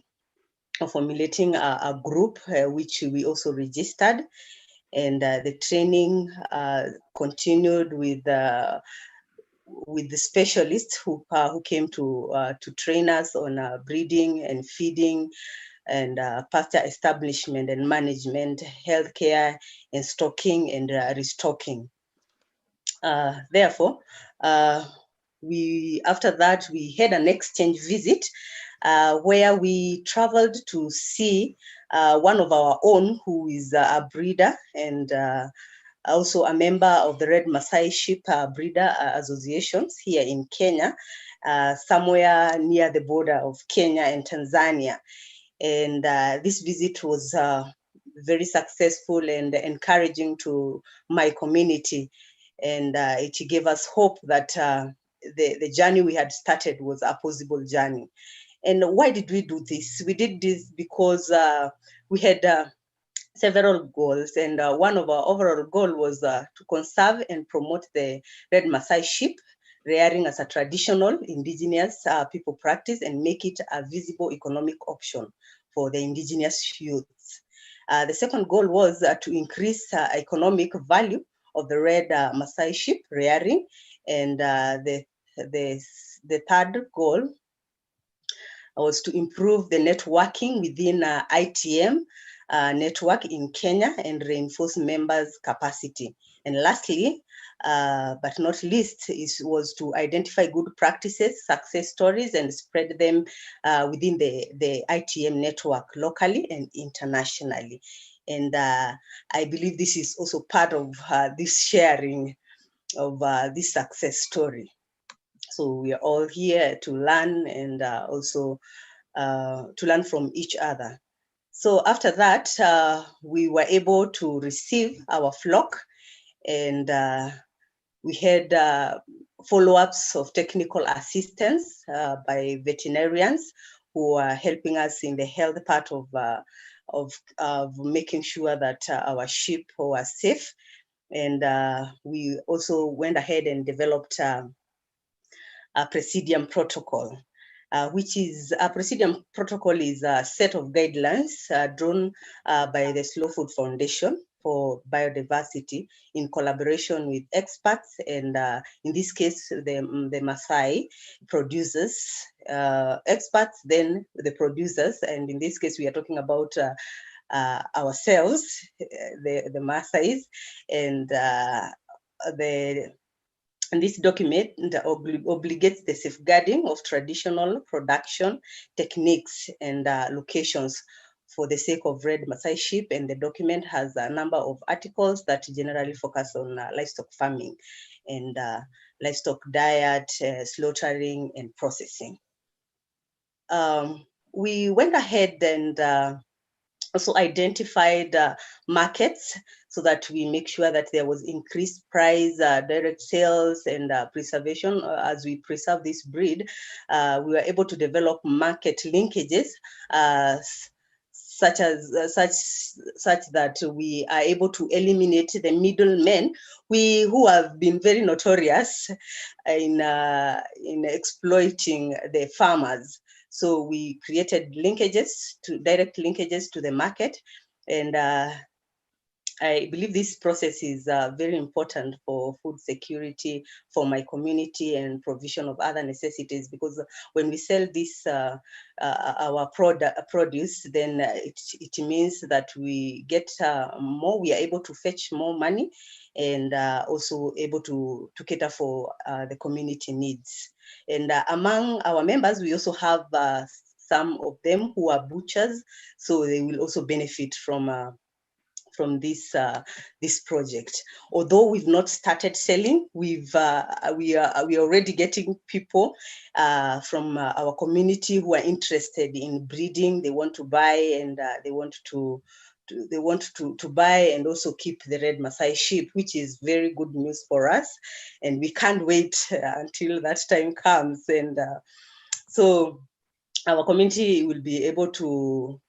a group which we also registered, and the training continued with the specialists who came to train us on breeding and feeding, and pasture establishment and management, healthcare, and stocking and restocking. Therefore, after that, we had an exchange visit where we traveled to see one of our own who is a breeder and also a member of the Red Maasai Sheep Breeder Associations here in Kenya, somewhere near the border of Kenya and Tanzania. And this visit was very successful and encouraging to my community. And it gave us hope that the journey we had started was a possible journey. And why did we do this? We did this because we had several goals, and one of our overall goal was to conserve and promote the Red Maasai sheep rearing as a traditional indigenous people practice and make it a visible economic option for the indigenous youths. The second goal was to increase economic value of the Red Maasai sheep rearing, and the third goal was to improve the networking within ITM network in Kenya and reinforce members' capacity. And lastly, but not least, was to identify good practices, success stories, and spread them within the ITM network locally and internationally. And I believe this is also part of this sharing of this success story. So we are all here to learn and also to learn from each other. So after that, we were able to receive our flock, and we had follow-ups of technical assistance by veterinarians who are helping us in the health part of making sure that our sheep were safe. And we also went ahead and developed a Presidium protocol, which is a Presidium protocol is a set of guidelines drawn by the Slow Food Foundation for biodiversity in collaboration with experts, and in this case, the Maasai producers, experts, then the producers, and in this case, we are talking about ourselves, the Maasais, and and this document obligates the safeguarding of traditional production techniques and locations for the sake of Red Maasai sheep, and the document has a number of articles that generally focus on livestock farming and livestock diet, slaughtering, and processing. We went ahead and also identified markets so that we make sure that there was increased price, direct sales, and preservation. As we preserve this breed, we were able to develop market linkages such that we are able to eliminate the middlemen who have been very notorious in exploiting the farmers. So we created direct linkages to the market, and I believe this process is very important for food security for my community and provision of other necessities, because when we sell this our produce, then it means that we get more, we are able to fetch more money, and also able to cater for the community needs. And among our members, we also have some of them who are butchers, so they will also benefit from this project. Although we've not started selling, we are already getting people from our community who are interested in breeding. They want to buy, and they want to buy and also keep the Red Maasai sheep, which is very good news for us, and we can't wait until that time comes. And so our community will be able to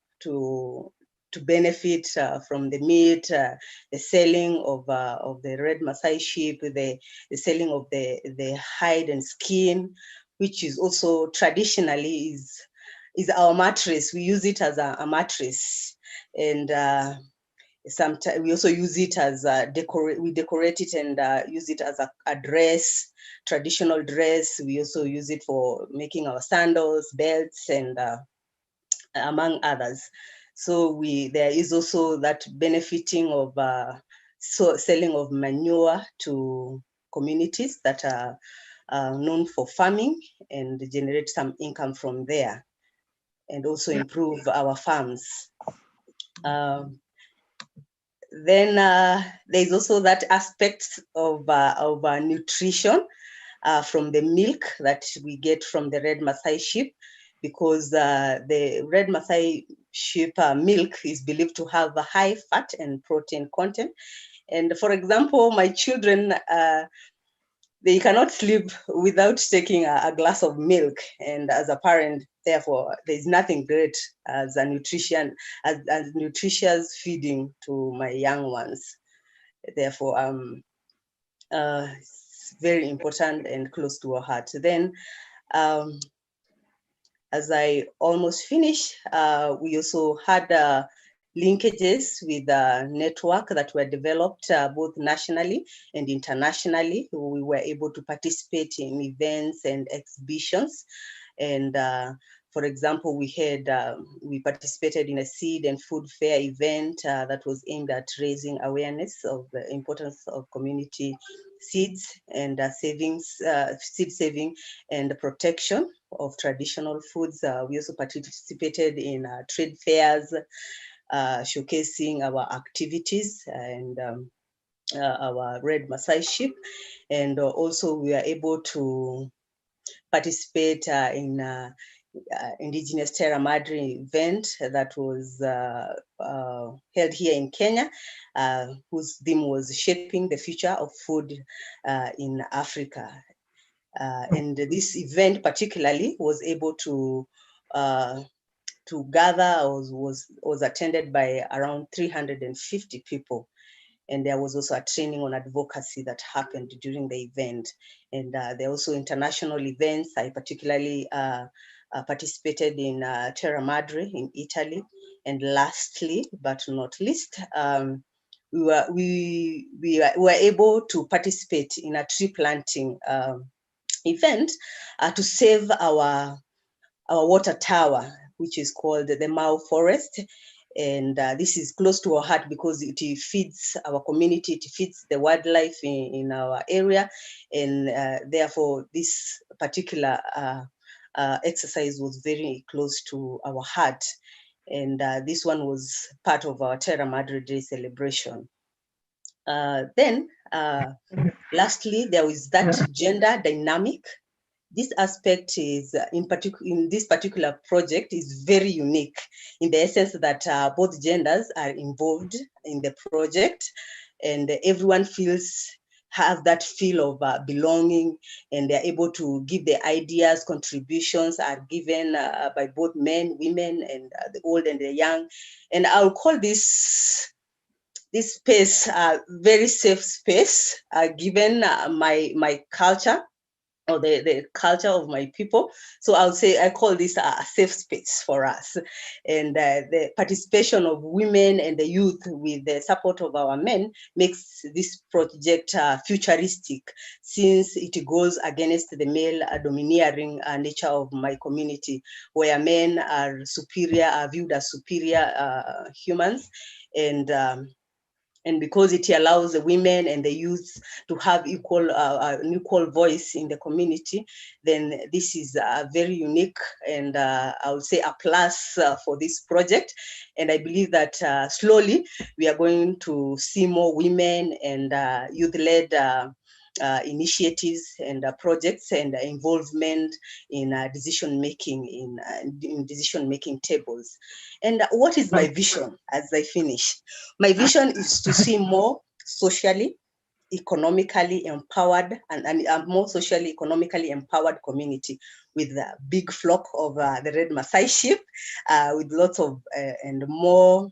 benefit from the meat, the selling of the Red Maasai sheep, the selling of the hide and skin, which is also traditionally is our mattress. We use it as a mattress, and sometimes we also use it as we decorate it and use it as a dress, traditional dress. We also use it for making our sandals, belts, and among others. So there is also that benefiting of selling of manure to communities that are known for farming, and generate some income from there, and also improve our farms. Then there's also that aspect of nutrition from the milk that we get from the red Maasai sheep, because the red Maasai sheep milk is believed to have a high fat and protein content. And for example, my children, they cannot sleep without taking a glass of milk. And as a parent, therefore, there's nothing great as a nutritious feeding to my young ones. Therefore, it's very important and close to our heart. Then, as I almost finish, we also had linkages with a network that were developed both nationally and internationally. We were able to participate in events and exhibitions. And for example, we participated in a seed and food fair event that was aimed at raising awareness of the importance of community seeds and seed saving and protection of traditional foods. We also participated in trade fairs, showcasing our activities and our red Maasai sheep. And also we are able to participate in Indigenous Terra Madre event that was held here in Kenya, whose theme was shaping the future of food in Africa. And this event particularly was able to gather, was attended by around 350 people. And there was also a training on advocacy that happened during the event. And there are also international events. I particularly participated in Terra Madre in Italy. And lastly, but not least, we were able to participate in a tree planting event to save our water tower, which is called the Mau Forest. And this is close to our heart because it feeds our community, it feeds the wildlife in our area. And therefore, this particular exercise was very close to our heart. And this one was part of our Terra Madre Day celebration. Then, lastly, there is that gender dynamic. This aspect is, in this particular project, is very unique in the essence that both genders are involved in the project, and everyone have that feel of belonging, and they're able to give their ideas. Contributions are given by both men, women, and the old and the young. And I'll call this space a very safe space, given my culture, or the culture of my people. So I call this a safe space for us. And the participation of women and the youth with the support of our men makes this project futuristic, since it goes against the male domineering nature of my community, where men are viewed as superior humans. And because it allows the women and the youth to have an equal voice in the community, then this is very unique, and I would say a plus for this project. And I believe that slowly we are going to see more women and youth-led initiatives and projects and involvement in decision-making, in decision-making tables. And what is my vision as I finish? My vision is to see more socially, economically empowered, and a more socially, economically empowered community with a big flock of the red Maasai sheep, with lots of and more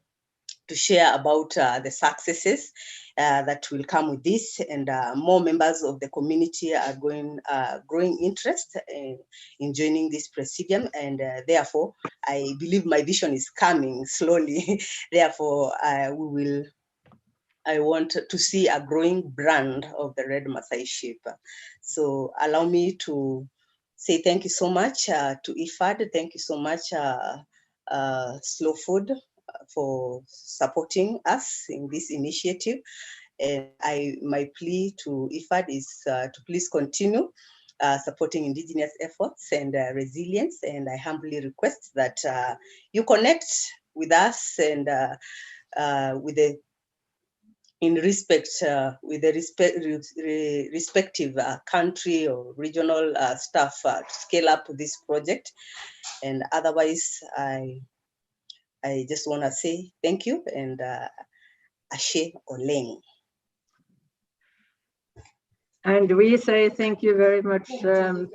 to share about the successes that will come with this, and more members of the community are growing interest in joining this presidium, and therefore I believe my vision is coming slowly. Therefore, I want to see a growing brand of the red Maasai sheep. So allow me to say thank you so much to IFAD. Thank you so much, Slow Food, for supporting us in this initiative. And my plea to IFAD is to please continue supporting Indigenous efforts and resilience. And I humbly request that you connect with us and with the respective country or regional staff to scale up this project. And otherwise, I just want to say thank you and Ashe Oleng. And we say thank you very much to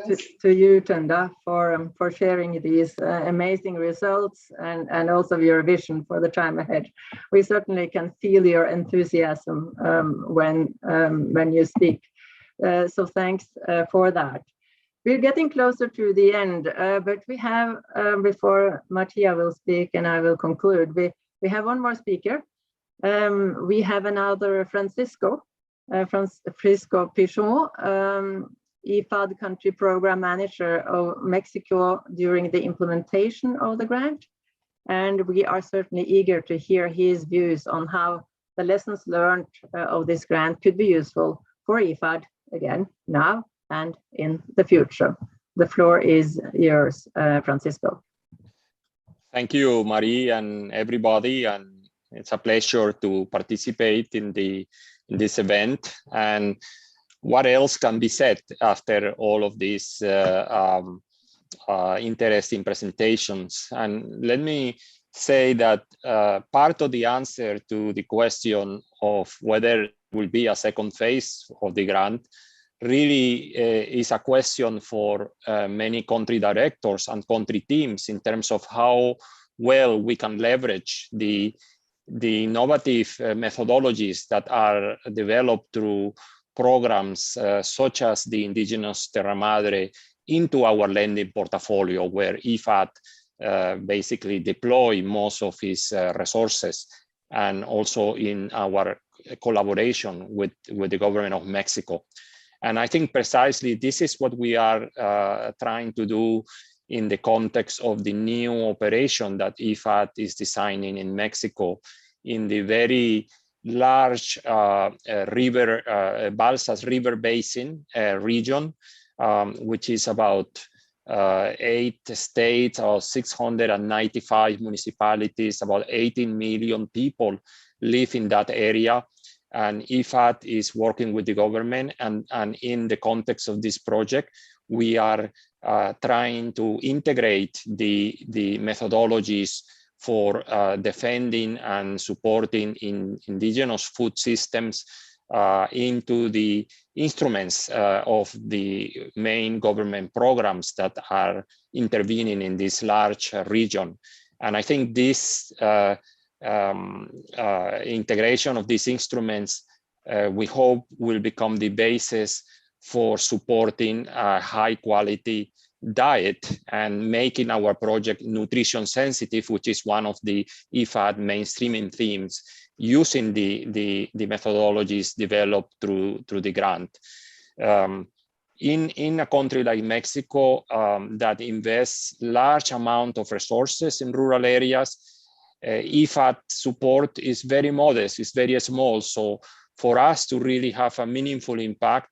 you, Tenda, for sharing these amazing results and also your vision for the time ahead. We certainly can feel your enthusiasm when you speak. So thanks for that. We're getting closer to the end, but we have, before Mattia will speak and I will conclude, we have one more speaker. We have another Francisco Pichon, IFAD Country Program Manager of Mexico during the implementation of the grant. And we are certainly eager to hear his views on how the lessons learned of this grant could be useful for IFAD, again, now and in the future. The floor is yours, Francisco. Thank you, Marie, and everybody. And it's a pleasure to participate in this event. And what else can be said after all of these interesting presentations? And let me say that part of the answer to the question of whether it will be a second phase of the grant really is a question for many country directors and country teams in terms of how well we can leverage the innovative methodologies that are developed through programs such as the Indigenous Terra Madre into our lending portfolio, where IFAD basically deploy most of its resources, and also in our collaboration with the government of Mexico. And I think precisely this is what we are trying to do in the context of the new operation that IFAD is designing in Mexico in the very large Balsas River Basin region, which is about 8 states, or 695 municipalities, about 18 million people live in that area. And IFAD is working with the government, and in the context of this project, we are trying to integrate the methodologies for defending and supporting indigenous food systems into the instruments of the main government programs that are intervening in this large region. And I think this integration of these instruments, we hope, will become the basis for supporting a high quality diet and making our project nutrition sensitive, which is one of the IFAD mainstreaming themes, using the methodologies developed through the grant. In a country like Mexico that invests large amount of resources in rural areas, IFAD support is very modest, it's very small. So for us to really have a meaningful impact,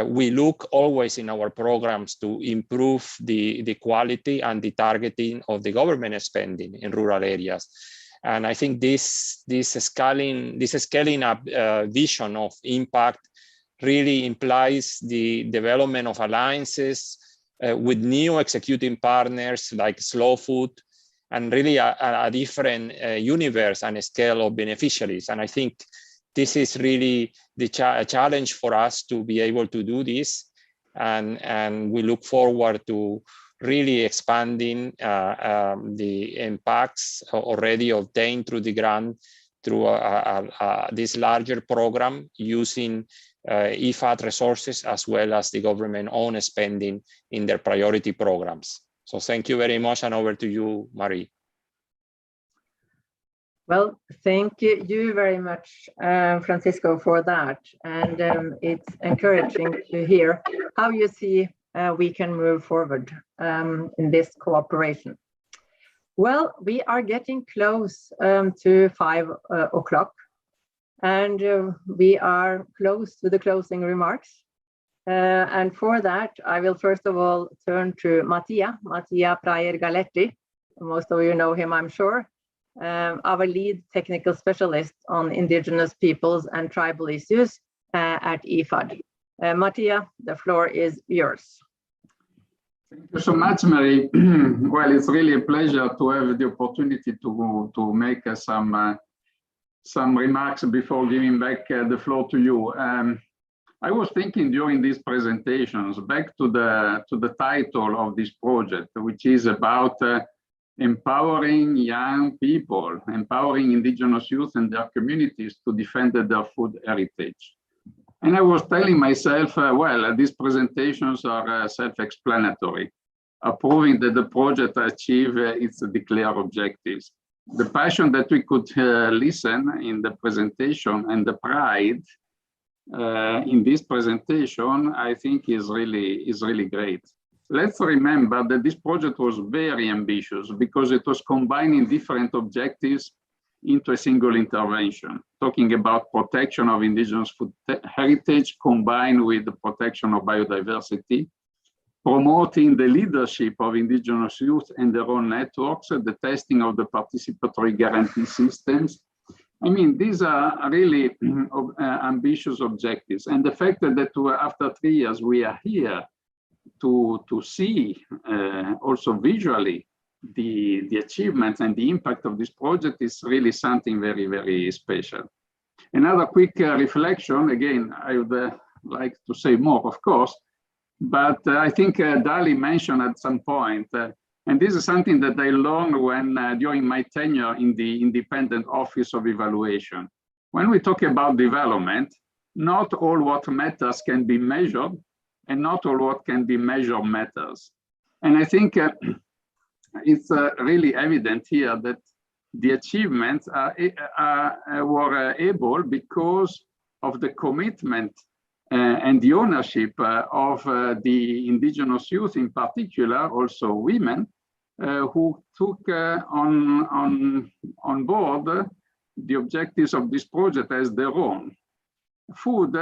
we look always in our programs to improve the quality and the targeting of the government spending in rural areas. And I think this scaling up vision of impact really implies the development of alliances with new executing partners like Slow Food, and really a different universe and scale of beneficiaries. And I think this is really the challenge for us to be able to do this. And we look forward to really expanding the impacts already obtained through the grant through this larger program using IFAD resources as well as the government-owned spending in their priority programs. So thank you very much, and over to you, Marie. Well, thank you very much, Francisco, for that. And it's encouraging to hear how you see we can move forward in this cooperation. Well, we are getting close to 5 o'clock, and we are close to the closing remarks. And for that, I will first of all turn to Mattia Prayer Galetti. Most of you know him, I'm sure. our lead technical specialist on Indigenous peoples and tribal issues at IFAD. Mattia, the floor is yours. Thank you so much, Mary. Well, it's really a pleasure to have the opportunity to make some remarks before giving back the floor to you. I was thinking during these presentations back to the title of this project, which is about empowering young people, empowering Indigenous youth and their communities to defend their food heritage. And I was telling myself, well, these presentations are self-explanatory, proving that the project achieved its declared objectives. The passion that we could listen in the presentation and the pride in this presentation, I think is really great. Let's remember that this project was very ambitious because it was combining different objectives into a single intervention, talking about protection of Indigenous food heritage combined with the protection of biodiversity, promoting the leadership of Indigenous youth and their own networks, the testing of the participatory guarantee systems. I mean, these are really ambitious objectives. And the fact that after 3 years, we are here to see also visually the achievements and the impact of this project is really something very, very special. Another quick reflection, again, I would like to say more, of course, but I think Dali mentioned at some point, and this is something that I learned when during my tenure in the Independent Office of Evaluation. When we talk about development, not all what matters can be measured, and not all what can be measured matters. And I think it's really evident here that the achievements were able because of the commitment and the ownership of the Indigenous youth, in particular, also women, who took on board the objectives of this project as their own. Food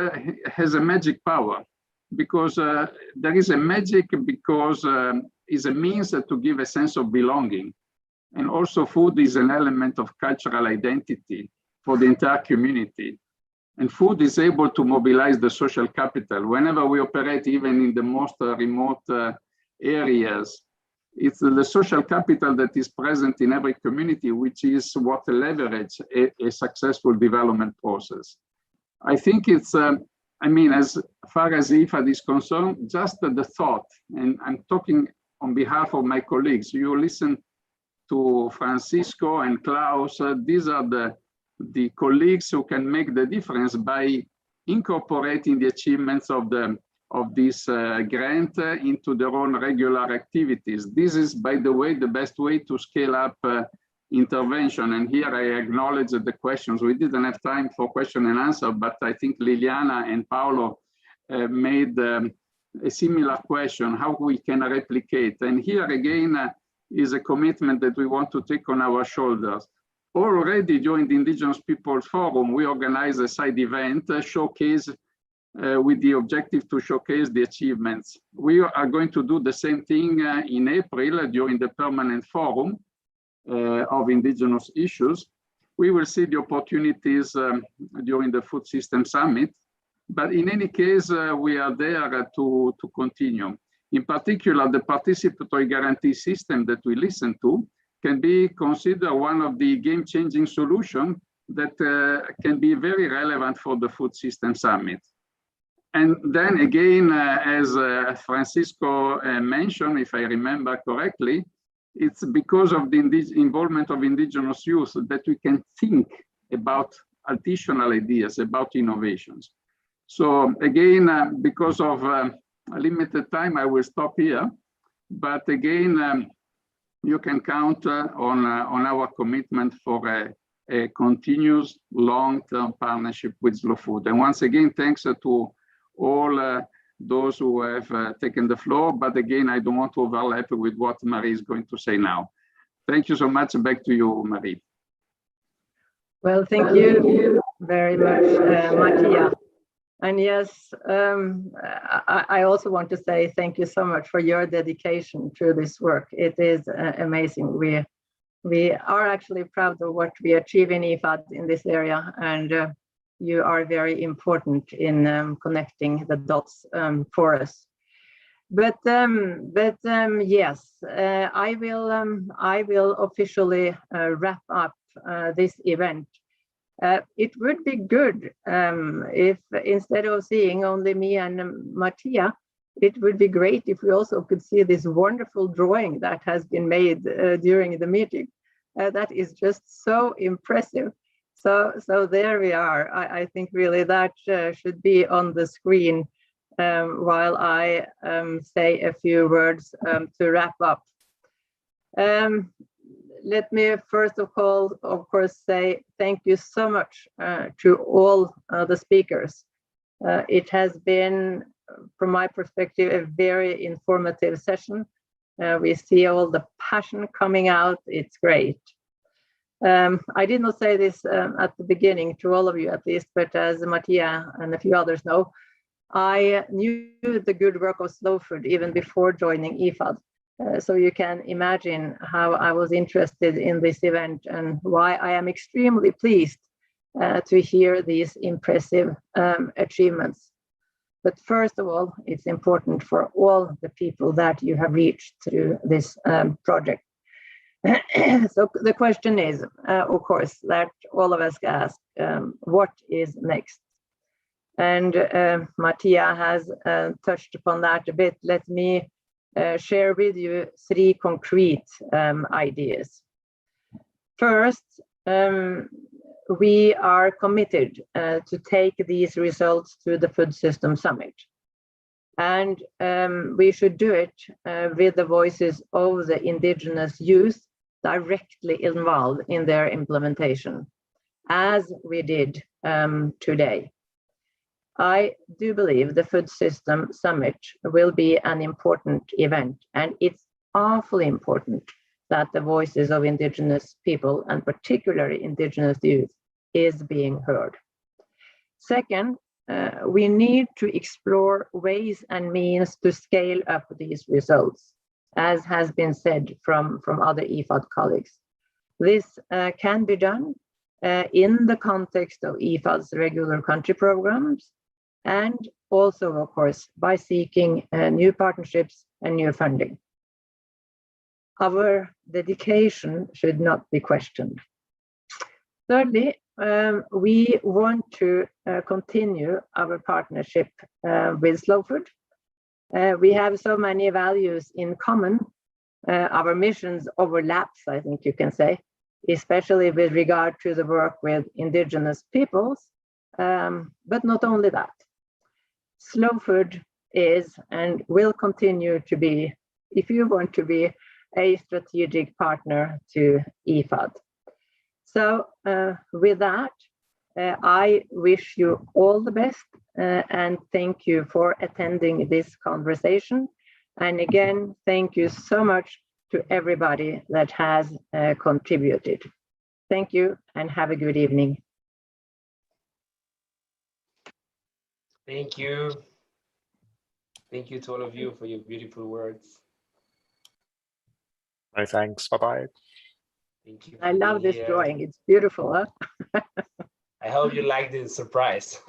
has a magic power because there is a magic because is a means to give a sense of belonging. And also food is an element of cultural identity for the entire community. And food is able to mobilize the social capital. Whenever we operate, even in the most remote areas, it's the social capital that is present in every community, which is what leverages a successful development process. I think it's, I mean, as far as IFAD is concerned, just the thought, and I'm talking on behalf of my colleagues, you listen to Francisco and Klaus, these are the colleagues who can make the difference by incorporating the achievements of this grant into their own regular activities. This is, by the way, the best way to scale up intervention. And here I acknowledge the questions. We didn't have time for question and answer, but I think Liliana and Paolo made a similar question, how we can replicate. And here again is a commitment that we want to take on our shoulders. Already during the Indigenous Peoples Forum, we organized a side event, showcase with the objective to showcase the achievements. We are going to do the same thing in April during the permanent forum of Indigenous issues. We will see the opportunities during the Food System Summit, but in any case, we are there to continue. In particular, the participatory guarantee system that we listen to can be considered one of the game-changing solutions that can be very relevant for the Food System Summit. And then again, as Francisco mentioned, if I remember correctly, it's because of the involvement of Indigenous youth that we can think about additional ideas, about innovations. So again, because of a limited time, I will stop here. But again, you can count on our commitment for a continuous long-term partnership with Slow Food. And once again, thanks to all those who have taken the floor. But again, I don't want to overlap with what Marie is going to say now. Thank you so much. Back to you, Marie. Well, thank you very much, Mattia. And yes, I also want to say thank you so much for your dedication to this work. It is amazing. we are actually proud of what we achieve in IFAD in this area, and you are very important in connecting the dots for us. But yes, I will officially wrap up this event. It would be good if instead of seeing only me and Mattia, it would be great if we also could see this wonderful drawing that has been made during the meeting. That is just so impressive. So there we are. I think really that should be on the screen while I say a few words to wrap up. Let me first of all, of course, say thank you so much to all the speakers. It has been, from my perspective, a very informative session. We see all the passion coming out. It's great. I did not say this at the beginning to all of you at least, but as Mattia and a few others know, I knew the good work of Slow Food even before joining IFAD. So you can imagine how I was interested in this event and why I am extremely pleased to hear these impressive achievements. But first of all, it's important for all the people that you have reached through this project. So the question is, of course, that all of us ask, what is next? And Mattia has touched upon that a bit. Let me share with you 3 concrete ideas. First, we are committed to take these results to the Food System Summit. And we should do it with the voices of the indigenous youth directly involved in their implementation, as we did today. I do believe the Food System Summit will be an important event, and it's awfully important that the voices of indigenous people, and particularly indigenous youth, is being heard. Second, we need to explore ways and means to scale up these results, as has been said from other IFAD colleagues. This can be done in the context of IFAD's regular country programs, and also, of course, by seeking new partnerships and new funding. Our dedication should not be questioned. Thirdly, we want to continue our partnership with Slow Food. We have so many values in common. Our missions overlaps, I think you can say, especially with regard to the work with indigenous peoples, but not only that. Slow Food is and will continue to be, if you want to be, a strategic partner to IFAD. So with that, I wish you all the best and thank you for attending this conversation. And again, thank you so much to everybody that has contributed. Thank you and have a good evening. Thank you. Thank you to all of you for your beautiful words. Many thanks. Bye-bye. Thank you. I love this drawing. It's beautiful, huh? I hope you like the surprise.